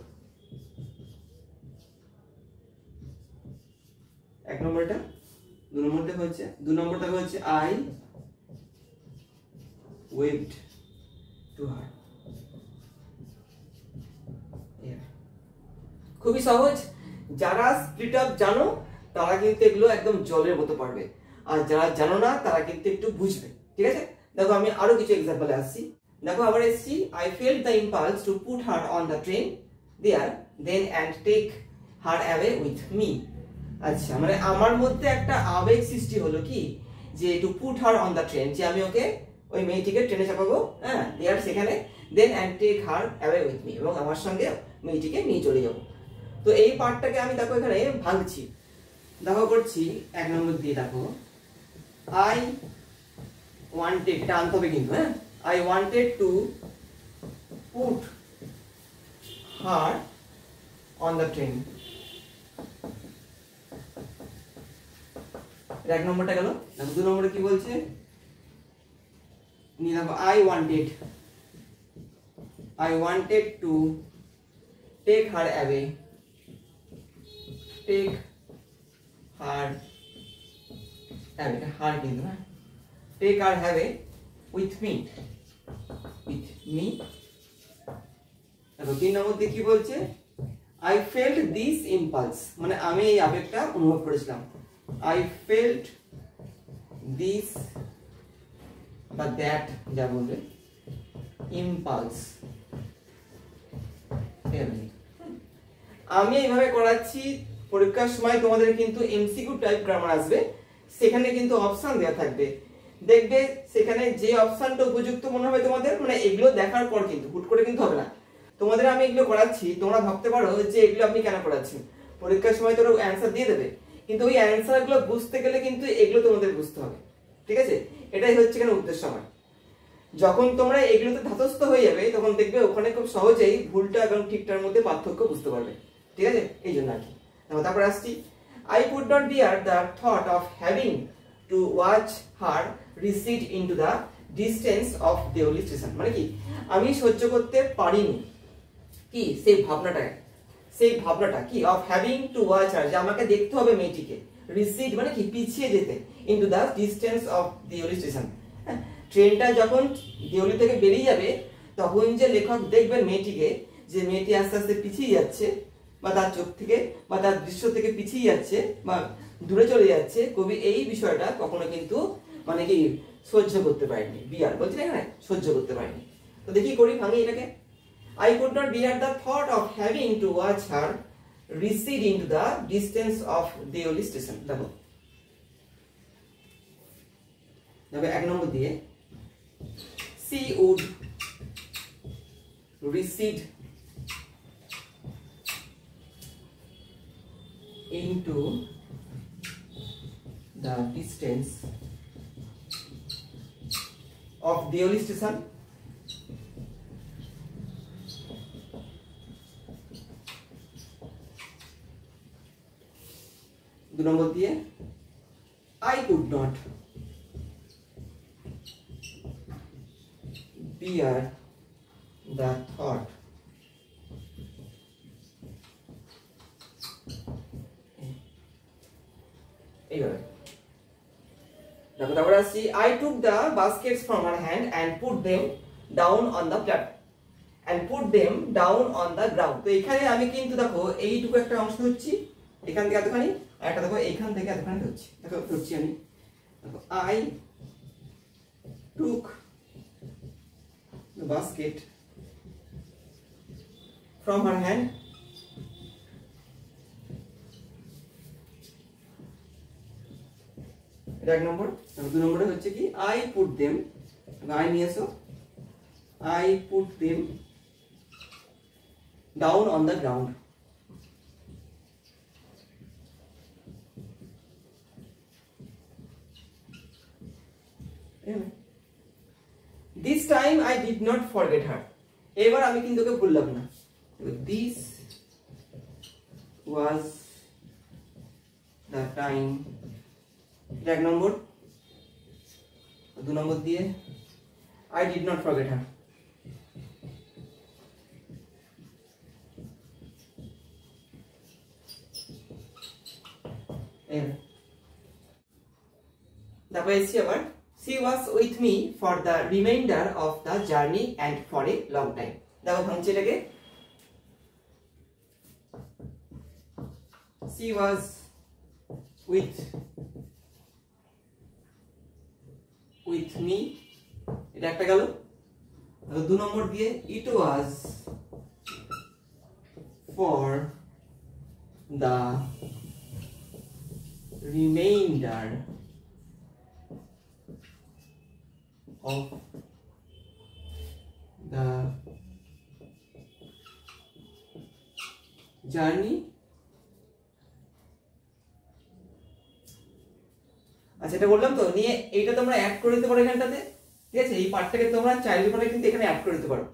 A: 1 নম্বরটা। 2 নম্বরটা হচ্ছে I waved to her, খুবই সহজ। যারা স্প্লিট আপ জানো তারা কিন্তু এগুলো একদম জলের মতো পারবে, আর যারা জানো না তারা কিন্তু একটু বুঝবে, ঠিক আছে। দেখো আমি আরো কিছু এক্সাম্পলে আসছি। দেখো আবার এসছি I felt the impulse to put her on the train there then and take her away with me, আচ্ছা মানে আমার মধ্যে একটা আবেগ সৃষ্টি হলো কি যে to put her on the train, যে আমি ওকে ওই মেয়েটিকে ট্রেনে চাপাবো, হ্যাঁ দেয়ার সেখানে, then and take her away with me, এবং আমার সঙ্গে মেয়েটিকে নিয়ে চলে যাব। তো এই পার্টটাকে আমি দেখো এখানে ভাঙছি, দেখো করছি 1 নম্বর দিয়ে দেখো I wanted, টানতে হবে কিন্তু, হ্যাঁ I wanted to put her on the train, 1 নম্বরটা গেল। দেখো 2 নম্বরে কি বলছে, নিয়ে দেখো I wanted to take her away, take her away, her কিন্তু না, take her away with me, দেখো 3 নম্বর দিয়ে কি বলছে I felt this impulse, মানে আমি এই আবেগটা অনুভব করেছিলাম, I felt this বা that যা বলবে impulse, আমি এইভাবে করাচ্ছি। পরীক্ষার সময় তোমাদের কিন্তু এমসিকিউ টাইপ গ্রামার আসবে, সেখানে কিন্তু অপশন দেওয়া থাকবে, দেখবে সেখানে যে অপশনটা উপযুক্ত মনে হবে তোমাদের, মানে এগুলো দেখার পর কিন্তু হুট করে কিন্তু হবে না। তোমাদের আমি এগুলো করাচ্ছি, তোমরা ভাবতে পারো যে এগুলো আপনি কেন করাচ্ছেন, পরীক্ষার সময় তোরা অ্যান্সার দিয়ে দেবে, কিন্তু ওই অ্যান্সারগুলো বুঝতে গেলে কিন্তু এগুলো তোমাদের বুঝতে হবে, ঠিক আছে। এটাই হচ্ছে কেন উদ্দেশ্য আমার। যখন তোমরা এগুলোতে ধাতস্থ হয়ে যাবে তখন দেখবে ওখানে খুব সহজেই ভুলটা এবং ঠিকটার মধ্যে পার্থক্য বুঝতে পারবে, ঠিক আছে, এই জন্য আর কি। তারপর আসছি I could not bear the thought of having to watch her recede into the distance of Deoli station, মানে কি আমি সহ্য করতে পারিনি কি সেই ভাবনাটা কি of having to watch her, যে আমাকে দেখতে হবে মেয়েটিকে, recede মানে কি পিছিয়ে যেতে, into the distance of Deoli station, ট্রেনটা যখন দেওলি থেকে বেরিয়ে যাবে তখন যে লেখক দেখবেন মেয়েটিকে, যে মেয়েটি আস্তে আস্তে পিছিয়ে যাচ্ছে বা তার চোখ থেকে বা তার দৃশ্য থেকে পিছিয়ে যাচ্ছে বা দূরে চলে যাচ্ছে, কবি এই বিষয়টা কখনো কিন্তু মানে কি সহ্য করতে পারেনি, বিয়ার বলছি না এখানে সহ্য করতে পারেনি। তো দেখি করি ভাঙি এটাকে, I could not bear the thought of having to watch her recede into the distance of Deoli station, দেখো 1 নম্বর দিয়ে she would recede into the distance of Deoli station दो नंबर दिए I could not bear the thought এইভাবে দেখো তারপরে আসছি I took the baskets from her hand and put them down on the ground তো এখানে আমি কিন্তু দেখো এইটুকু একটা অংশ ধরছি এখান থেকে এতখানি আর একটা দেখো এইখান থেকে এতখানি ধরছি দেখো ধরছি আমি দেখো I took the basket from her hand এটা এক নম্বর দুই নম্বরে হচ্ছে কি I put them I নিয়ে এসো I put them down on the ground This time I did not forget her এবার আমি কিন্তু ওকে ভুললাম না This was the time এটা এক নম্বর দুই নম্বর দিয়ে I did not forget her তারপরে এসছি আবার She was with me for the remainder of the journey and for a long time দেখো ভাঙছি এটাকে She was with me এটা একটা গেল দুই নম্বর দিয়ে It was for the remainder of the journey আচ্ছা এটা বললাম তো নিয়ে এইটা তোমরা অ্যাড করে দিতে পারো এখানটাতে ঠিক আছে এই পার্টটাকে তোমরা চাইলে পরে কিন্তু এখানে অ্যাড করে দিতে পারো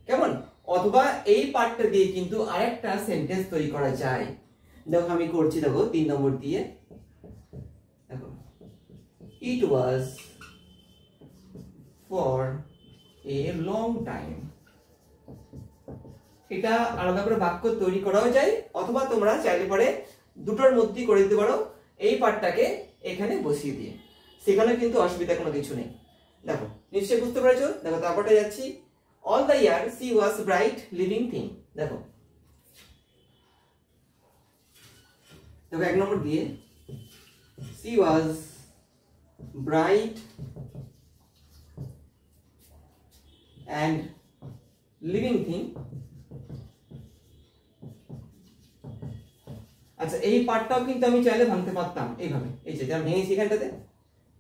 A: কেমন অথবা এই পার্টটা দিয়ে কিন্তু আরেকটা সেন্টেন্স তৈরি করা যায় দেখো আমি করছি দেখো 3 নম্বর দিয়ে দেখো It was for a long time এটা আলাদা করে বাক্য তৈরি করাও যায় অথবা তোমরা চাইলে পরে দুটোর মধ্যে করে দিতে পারো এই পার্টটাকে এখানে বসিয়ে দিয়ে সেখানে কিন্তু অসুবিধা কোনো কিছু নেই দেখো নিশ্চয়ই বুঝতে পেরেছো দেখো তারপরটা যাচ্ছি all the year she was bright living thing দেখো দেখো এক নম্বর দিয়ে she was bright and living thing আচ্ছা এই পার্টটাও কিন্তু আমি চাইলে ভাঙতে পারতাম এইভাবে এই যে যেটা ভেঙেছি এখানটাতে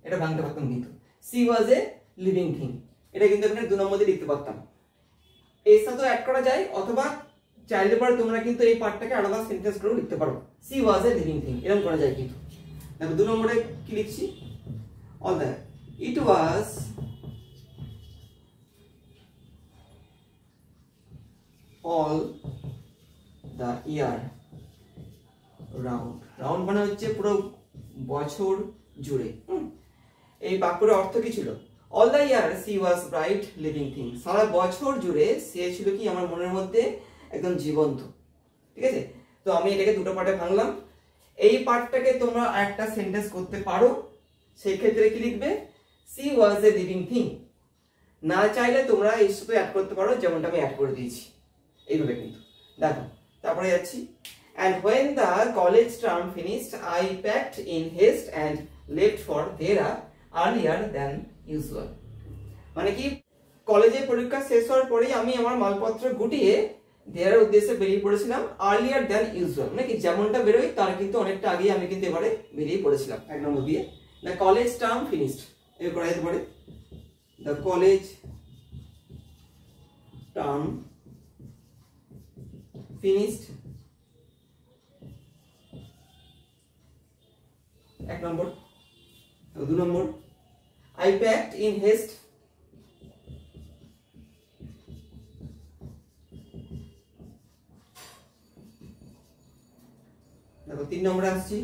A: এটা ভাঙতে পারতাম কিন্তু she was a living thing এটা কিন্তু এখানে দুই নম্বরে লিখতে পারতাম এর সাথে অ্যাড করা যায় অথবা চাইলে পরে তোমরা কিন্তু এই পার্টটাকে আলাদা সেন্টেন্স করে লিখতে পারো she was a living thing এরকম করা যায় কিন্তু দেখো দুই নম্বরে কি লিখছি all that it was all the year round মানে হচ্ছে পুরো বছর জুড়ে এই বাক্যের অর্থ কি ছিল all the year she was bright living thing সারা বছর জুড়ে সে ছিল কি আমার মনের মধ্যে একদম জীবন্ত ঠিক আছে তো আমি এটাকে দুটো পার্টে ভাঙলাম এই পার্টটাকে তোমরা একটা সেন্টেন্স করতে পারো সেই ক্ষেত্রে কি লিখবে she was a living thing না চাইলে তোমরা এর সাথে অ্যাড করতে পারো যেমনটা আমি অ্যাড করে দিয়েছি এইভাবে কিন্তু দেখো তারপরে যাচ্ছি and when the college term finished I packed in haste and left for Dhera earlier than usual মানে কি কলেজে পরীক্ষা শেষ হওয়ার পরেই আমি আমার মালপত্র গুটিয়ে ধেরার উদ্দেশ্যে বেরিয়ে পড়েছিলাম earlier than usual মানে কি যেমনটা বেরোই তার কিন্তু অনেকটা আগে আমি কিন্তু এবারে বেরিয়ে পড়েছিলাম এক নম্বর দিয়ে the college term finished এর করা যেতে পারে the college term finished এক নম্বর 2 নম্বর, I packed in haste. দেখো 3 নম্বরে আসছি,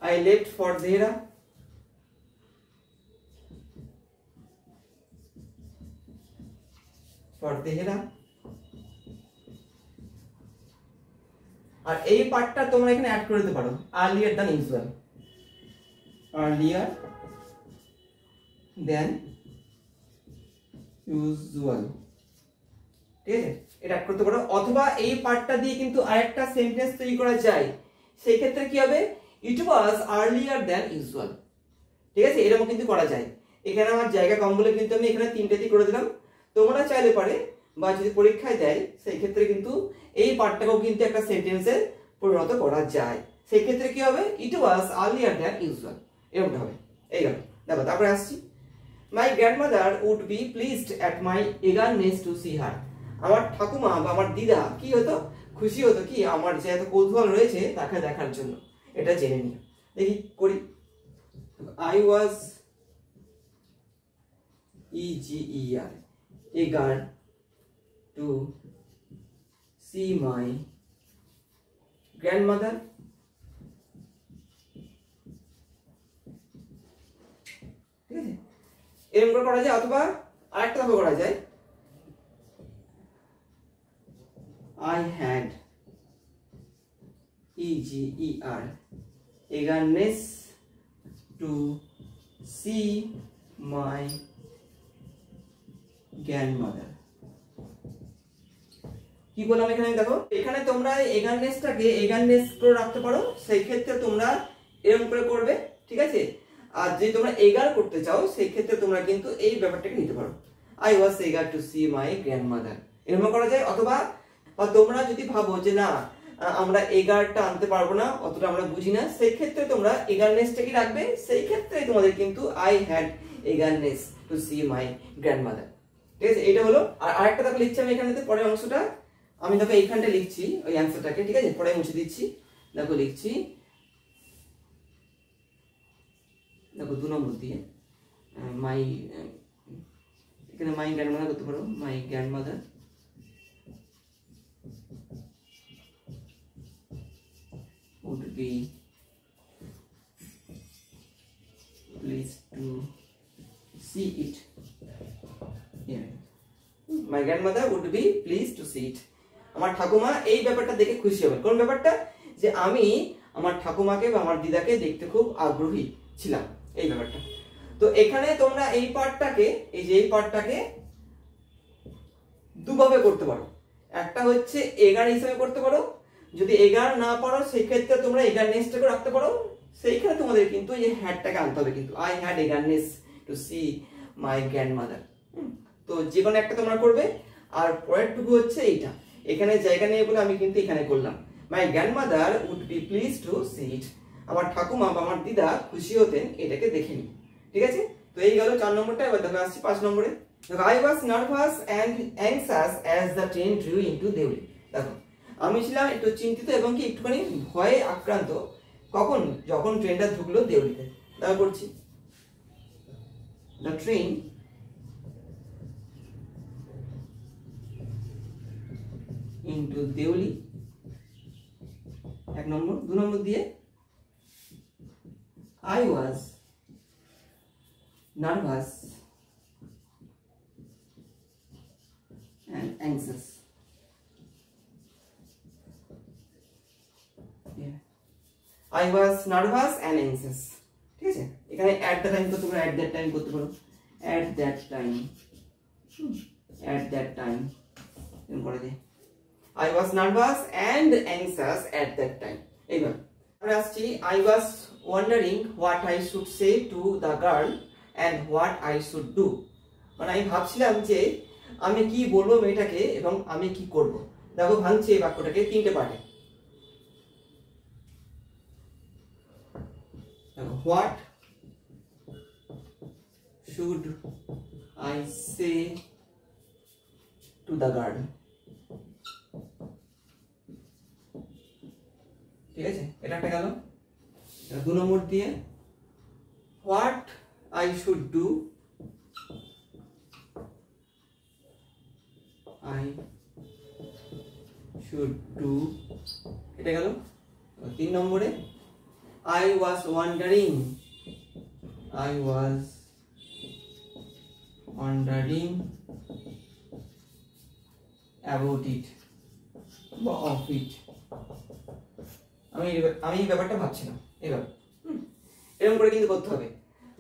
A: I left for Dehra. For Dehra. আর এই পার্টটা তোমরা এখানে অ্যাড করে দিতে পারো, earlier than usual. Earlier than usual, ঠিক আছে, এটা অ্যাড করতে পারো। অথবা এই পার্টটা দিয়ে কিন্তু আরেকটা সেন্টেন্স তৈরি করা যায়, সেই ক্ষেত্রে কি হবে, it was earlier than usual, ঠিক আছে, এরকম কিন্তু করা যায়। এখানে আমার জায়গা কম বলে কিন্তু আমি এখানে 3টেতেই করে দিলাম, তোমরা চাইলে পারে বা যদি পরীক্ষায় দেয় সেই ক্ষেত্রে কিন্তু এই পার্টটাকেও কিন্তু একটা সেন্টেন্সে পরিণত করা যায়। সেই ক্ষেত্রে কি হবে, it was earlier than usual, এরকমটা হবে। এই গেল, দেখো তারপরে আসছি, my grandmother would be pleased at my eagerness to see her. আমার ঠাকুমা বা আমার দিদা কি হতো, খুশি হতো কি আমার যে এত কৌতূহল রয়েছে তাকে দেখার জন্য। এটা জেনে নিও, দেখি করি। I was eager to see my grandmother. ঠিক আছে, এরকম করে করা যায়। অথবা আরেকটা ভাবে করা যায়, I had eagerness to see my grandmother. কি বললাম এখানে দেখো, এখানে তোমরা এগারনেসটাকে এগারনেস করে রাখতে পারো, সেই ক্ষেত্রে তোমরা এরকম করে করবে, ঠিক আছে। আর যদি তোমরা এগার করতে চাও সেই ক্ষেত্রে তোমরা কিন্তু এই ব্যাপারটাকে নিতে পারো, I was eager to see my grandmother, এরকম করা যায়। অথবা বা তোমরা যদি ভাবো যে না আমরা এগারটা আনতে পারবো না, অতটা আমরা বুঝি না, সেই ক্ষেত্রে তোমরা এগারনেসটাকে রাখবে, সেই ক্ষেত্রে তোমাদের কিন্তু I had eagerness to see my grandmother, ঠিক আছে। এটা হলো। আর আরেকটা দেখো লিখছি আমি এখানে পরের অংশটা, আমি দেখো এইখানটা লিখছি ওই অ্যান্সারটাকে, ঠিক আছে, পরে মুছে দিচ্ছি। দেখো লিখছি, দেখো 2 নম্বর দিয়ে মাই, এখানে মাই গ্র্যান্ডমাদার করতে পারো, my grandmother would be pleased to see it. Yeah. My grandmother would be pleased to see it. আমার ঠাকুমা এই ব্যাপারটা দেখে খুশি হবে। কোন ব্যাপারটা, যে আমি আমার ঠাকুমাকে বা আমার দিদাকে দেখতে খুব আগ্রহী ছিলাম, এই ব্যাপারটা। তো এখানে তোমরা এই পার্টটাকে, এই যে এই পার্টটাকে দুভাবে করতে পারো। একটা হচ্ছে এগার হিসেবে করতে পারো, যদি এগার না পারো সেই ক্ষেত্রে তোমরা এগারনেসটাকে রাখতে পারো, সেইখানে তোমাদের কিন্তু এই হ্যাডটাকে আনতে হবে কিন্তু, I had eagerness to see my grandmother। তো যে কোনো একটা তোমরা করবে। আর পরেরটুকু হচ্ছে এইটা, এখানে জায়গা নেই বলে আমি কিন্তু এখানে করলাম, my grandmother would be pleased to see it, আমার ঠাকুমা বা আমার দিদা খুশি হতেন এটাকে দেখে নি, ঠিক আছে। তো এই গেল 4 নম্বরটা। এবার দেখো আসছি 5 নম্বরে। দেখো I was nervous and anxious as the train drew into Deoli। দেখো আমি ছিলাম একটু চিন্তিত এবং কি একটুখানি ভয়ে আক্রান্ত, কখন, যখন ট্রেনটা ঢুকলো দেউলিতে। দেখো করছি, the train into Deoli, 1 নম্বর। 2 নম্বর দিয়ে I was nervous and anxious. I was nervous and anxious, ঠিক আছে। এখানে at the time করতে পারো, at that time করতে পারো, at that time, at that time এরকম করে দিই, I was nervous and anxious at that time। এইবার আমরা আসছি, I was wondering what I should say to the girl and what I should do। মানে আমি ভাবছিলাম যে আমি কি বলবো মেয়েটাকে এবং আমি কি করব। দেখো ভাঙছি এই বাক্যটাকে 3টে পার্টে। What should I say to the girl? ঠিক আছে, এটা একটা গেল। 2 নম্বর দিয়ে what I should do, I should do, এটা গেল। 3 নম্বরে I was wondering, I was wondering about it বা of it, আমি ব্যাপারটা ভাবছিলাম। এবার এরকম করে কিন্তু করতে হবে,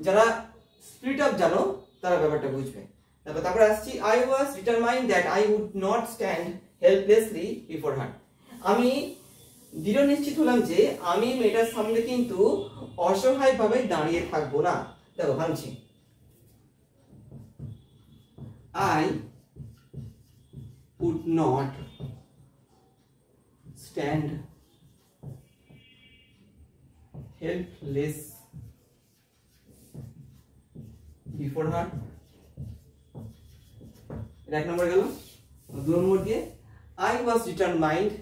A: যারা স্পিড আপ জানো তারা ব্যাপারটা বুঝবে। তারপর আসছি I was determined that I would not stand helplessly before her, আমি দৃঢ় নিশ্চিত হলাম যে আমি মেয়েটার সামনে কিন্তু অসহায়ভাবে দাঁড়িয়ে থাকবো না। দেখো ভাঙছি, I would not stand helpless before her, এক নম্বর গেল। 2 নম্বর দিয়ে I was determined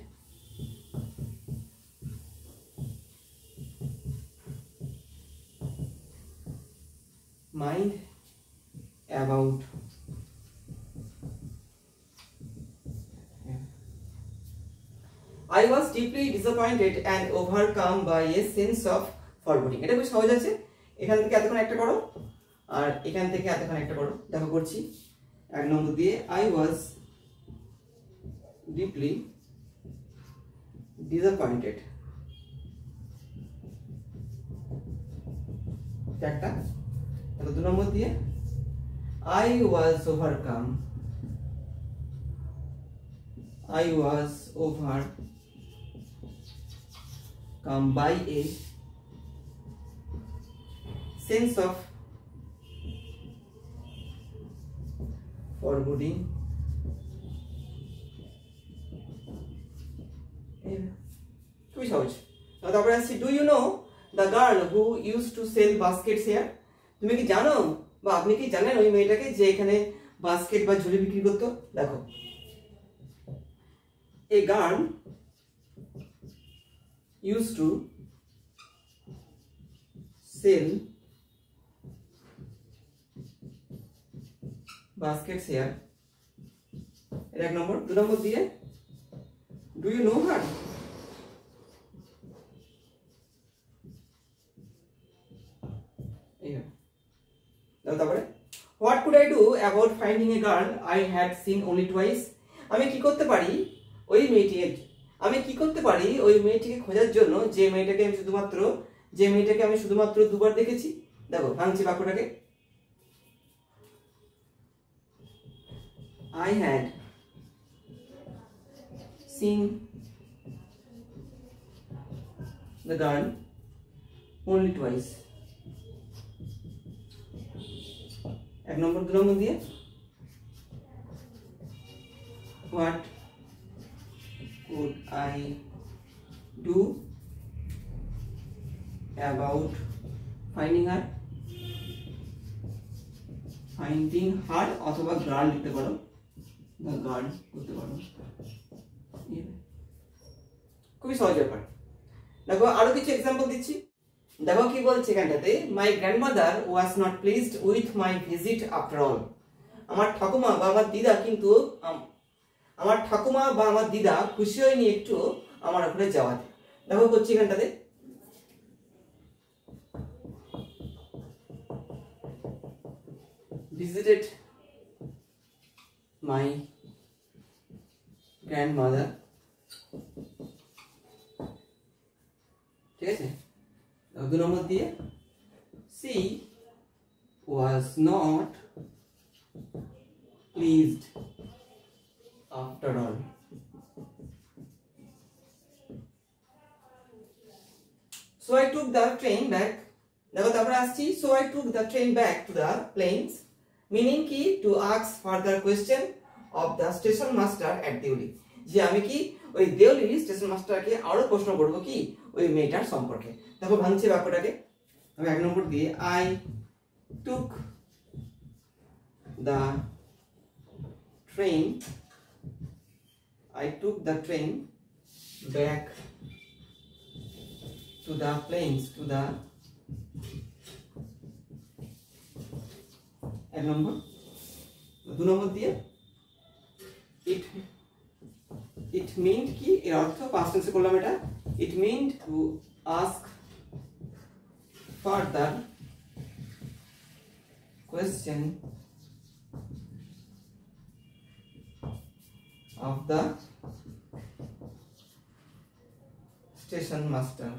A: mind about I was deeply disappointed and overcome by a sense of foreboding, এটা খুব সহজ আছে। এখান থেকে এতক্ষণ একটা করো আর এখান থেকে এতক্ষণ একটা করো। দেখো করছি। 1 নম্বর দিয়ে I was deeply disappointed, একটা। 2 নম্বর দিয়ে I was overcome, I was overcome by a sense of foreboding, খুবই সহজ। তারপরে আসছি do you know the girl who use to sell baskets here, তুমি কি জানো বা আপনি কি জানেন ওই মেয়েটাকে যে এখানে বাস্কেট বা ঝুড়ি বিক্রি করতো। দেখো a girl used to sell baskets here, এটা 1 নম্বর। 2 নম্বর দিয়ে do you know her, তারপরে what could I do about finding a girl I had seen only twice, আমি কি করতে পারি ওই মেয়েটিকে খোঁজার জন্য যে মেয়েটাকে আমি শুধুমাত্র 2বার দেখেছি। দেখো ভাঙছি বাক্যটাকে, I had seen the girl only twice, 1 নম্বর। 2 নম্বর দিয়ে what could I do about finding her অথবা গার্ল লিখতে পারো, the girl করতে পারো। খুবই সহজ ব্যাপার। দেখো আরো কিছু এক্সাম্পল দিচ্ছি। দেখো কি বলছে এখানটাতে, my grandmother was not pleased with my visit after all, আমার ঠাকুমা বা আমার দিদা খুশি হয়নি একটু আমার ওখানে যাওয়াতে। দেখো করছি এখানটাতে visited my grandmother, ঠিক আছে। 2 নম্বর দিয়ে she was not pleased after all, so I took the train back, দেখো তারপরে আসছি so I took the train back to the plains, meaning কি to ask further question of the station master at Deoli, যে আমি কি ওই Deoli station মাস্টারকে আরো প্রশ্ন করব কি ওই মেয়েটার সম্পর্কে। দেখো ভাঙছি বাক্যটাকে, আমি 1 নম্বর দিয়ে I took the train back to the plains, to the এক নম্বর। 2 নম্বর দিয়ে it meant কি এর অর্থ past tense করলাম এটা, it meant to ask further question of the station master.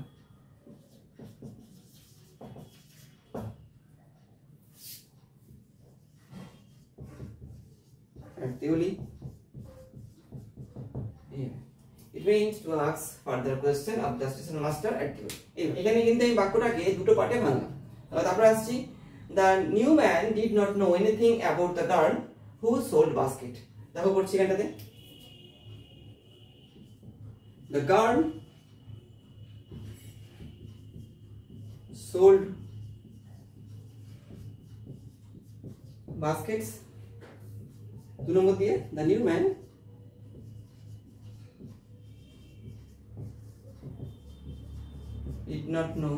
A: At Deoli, it means to ask further question of the station master at Deoli. এখানে কিন্তু এই বাক্যটাকে দুটো পার্টে ভাঙলাম। তারপরে আসছি, the new man did not know anything about the girl who sold basket. দেখো করছি এখানটাতে, the girl sold baskets. 2 নম্বর দিয়ে the new man did not know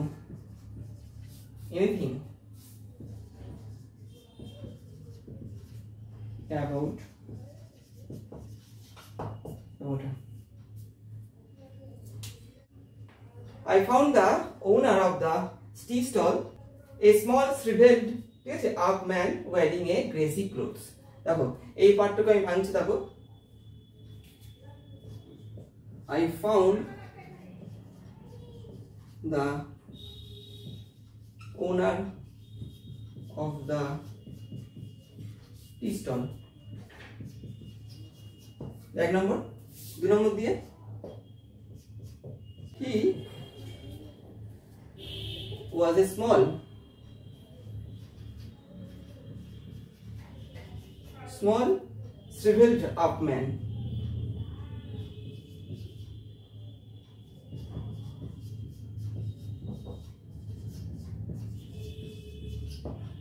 A: anything about her. I found the owner of the tea stall, a small shriveled up man wearing a greasy clothes. দেখো এই পার্টটাকে আমি ভাঙছি। দেখো I found the owner of the tea stall, এক নম্বর। 2 নম্বর দিয়ে he was a small shriveled up man.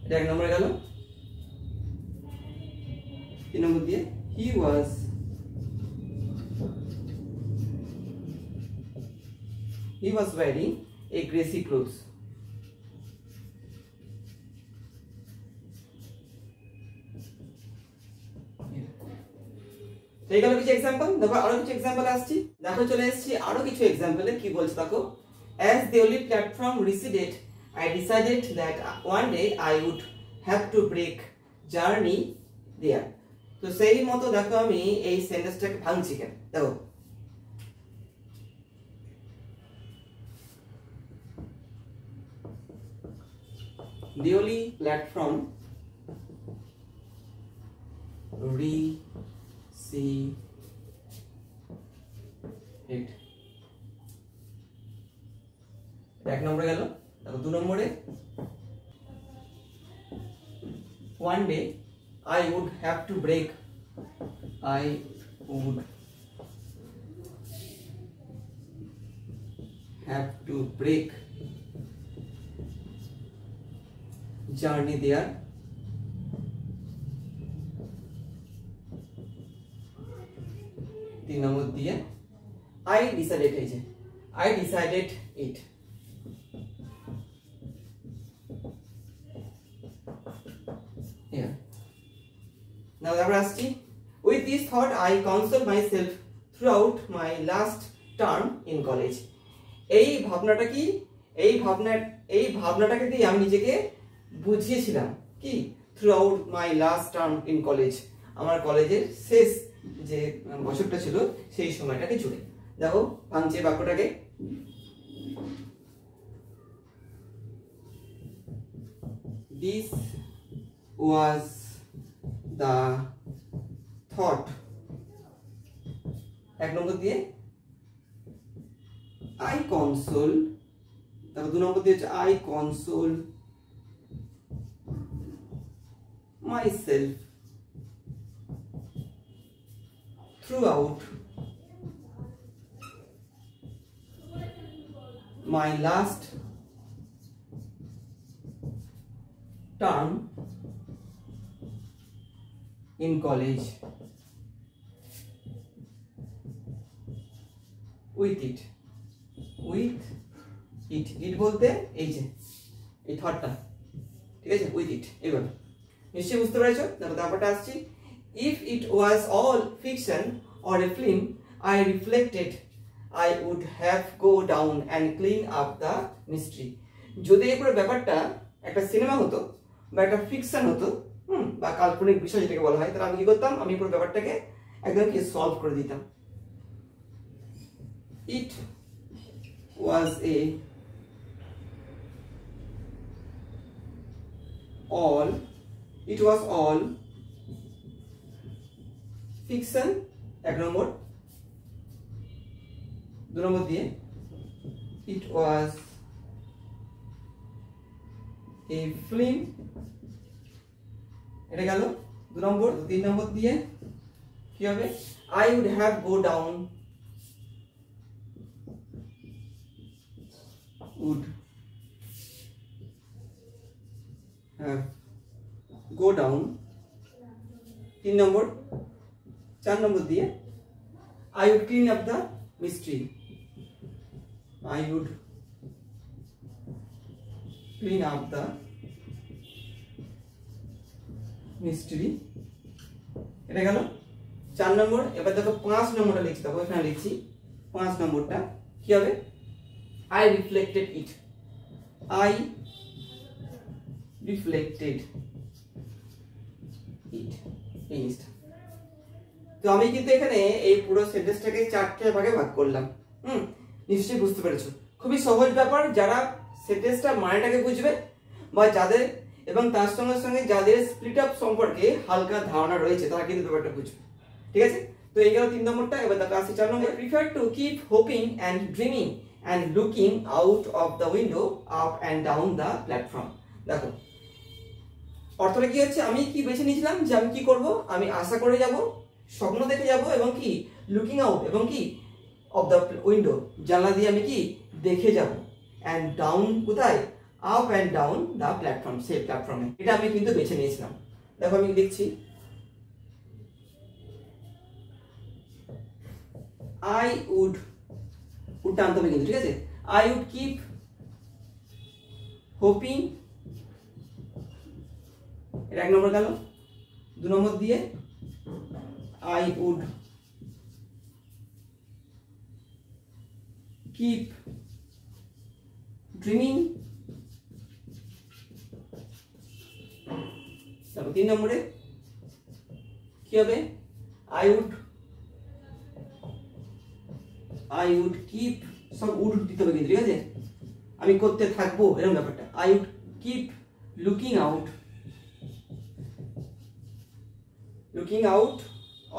A: এটা এক নম্বরে গেল। 3 নম্বর দিয়ে he was wearing a greasy clothes. এই গেল কিছু এক্সাম্পল। দেখো আরো কিছু এক্সাম্পল আসছি। দেখো চলে এসেছি আরো কিছু এক্সাম্পলে। কি বলছে দেখো, as the only platform receded, I decided that one day I would have to break journey there. তো সেই মতো দেখো আমি এই সেন্টেন্সটাকে ভাঙছি কেন। দেখো the only platform receded, এক নম্বরে গেল। দেখো 2 নম্বরে one day I would have to break journey there. 3 নম্বর দিয়ে I decided it. Now তারপর আসছি, with this thought I consoled myself throughout my last term in college. এই ভাবনাটা কি, এই ভাবনাটাকে দিয়ে আমি নিজেকে বুঝিয়েছিলাম কি, throughout my last term in college, আমার কলেজের শেষ যে বছরটা ছিল সেই সময়টাকে জুড়ে। দেখো ভাঙছে বাক্যটাকে, this was the thought, এক নম্বর দিয়ে I console, দেখো 2 নম্বর দিয়ে I console myself throughout my last term in college with it বলতে এই যে এই থটটা, ঠিক আছে, with it। এবার নিশ্চয়ই বুঝতে পেরেছো। দেখো তারপরটা আসছি, if it was all fiction or a film I reflected I would have go down and clean up the mystery. যদি এই পুরো ব্যাপারটা একটা সিনেমা হতো বা একটা ফিকশন হতো, বা কাল্পনিক বিষয় যেটাকে বলা হয়, তাহলে আমি কি করতাম, আমি পুরো ব্যাপারটাকে একদম কি সলভ করে দিতাম। ইট ওয়াজ এ all fiction, 1 নম্বর। 2 নম্বর দিয়ে it was a film, এটা গেল 2 নম্বর। 3 নম্বর দিয়ে কি হবে, I would have go down, would have go down, 3 নম্বর। 4 নম্বর দিয়ে I would clean up the mystery, I would clean up the mystery, এটা গেল 4 নম্বর। এবার দেখো 5 নম্বরটা লিখছি, দেখো এখানে লিখছি 5 নম্বরটা কি হবে, I reflected it, I reflected it, এই জিনিসটা। তো আমি কিন্তু এখানে এই পুরো সেন্টেন্সটাকে 4টে ভাগে ভাগ করলাম। নিশ্চয়ই বুঝতে পেরেছো, খুবই সহজ ব্যাপার। যারা সেন্টেন্সটার মানেটাকে বুঝবে বা যাদের এবং তার সঙ্গে সঙ্গে যাদের স্প্লিট আপ সম্পর্কে হালকা ধারণা রয়েছে তারা কিন্তু ব্যাপারটা বুঝবে। ঠিক আছে, তো এই গেল 3 নম্বরটা। এবার দেখো আসি 4 নম্বর, prefer to keep hoping and dreaming and looking out of the window up and down the platform. দেখো অর্থটা কি হচ্ছে, আমি কি বেছে নিয়েছিলাম যে আমি কি করব, আমি আশা করে যাব, স্বপ্ন দেখে যাব, এবং কি লুকিং আউট এবং কি অফ দ্য উইন্ডো, জানলা দিয়ে আমি কি দেখে যাব, অ্যান্ড ডাউন কোথায়, up and down the platform, সেই প্ল্যাটফর্মে। এটা আমি কিন্তু বেছে নিয়েছিলাম। দেখো আমি দেখছি, আই উড, উডটা আনতে হবে কিন্তু, ঠিক আছে, আই উড কিপ হোপিং, এটা 1 নম্বর গেল। 2 নম্বর দিয়ে I would keep dreaming, 3 নম্বরে কি হবে, I would keep, সব উড দিতে হবে কিন্তু, ঠিক আছে, আমি করতে থাকবো এরকম ব্যাপারটা। I would keep looking out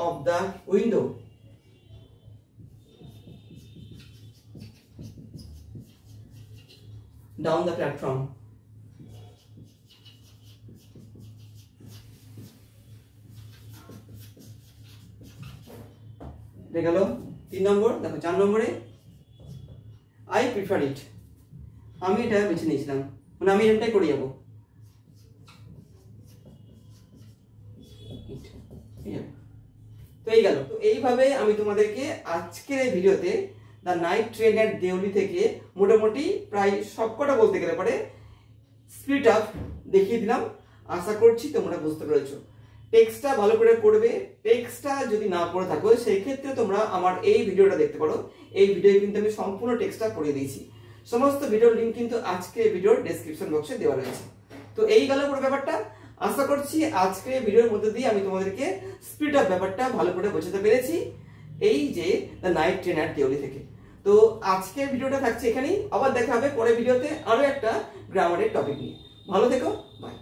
A: of the window down the platform, দেখে গেল 3 নম্বর। দেখো 4 নম্বরে I prefer it, আমি এটা বেছে নিয়েছিলাম, মানে আমি এটাই করে যাবো। তো এই গেল। তো এইভাবে আমি তোমাদেরকে আজকের এই ভিডিওতে দ্য নাইট ট্রেন এট দেউলি থেকে মোটামুটি প্রায় সবকটা বলতে গেলে পরে স্প্লিট আপ দেখিয়ে দিলাম। আশা করছি তোমরা বুঝতে পেরেছো। টেক্সটটা ভালো করে পড়বে। টেক্সটটা যদি না পড়ে থাকো সেই ক্ষেত্রে তোমরা আমার এই ভিডিওটা দেখতে পারো। এই ভিডিও কিন্তু আমি সম্পূর্ণ টেক্সটটা পড়িয়ে দিয়েছি। সমস্ত ভিডিওর লিংক কিন্তু আজকের ভিডিওর ডেসক্রিপশন বক্সে দেওয়া রয়েছে। তো এই গেল পুরো ব্যাপারটা। আশা করছি আজকের ভিডিওর মধ্যে দিয়ে আমি তোমাদেরকে স্পিড আপ ব্যাপারটা ভালো করে বোঝাতে পেরেছি, এই যে দ্য নাইট ট্রেন এট দেউলি থেকে। তো আজকের ভিডিওটা থাকছে এখানেই, আবার দেখা হবে পরের ভিডিওতে আরো একটা গ্রামারের টপিক নিয়ে। ভালো থেকো, বাই।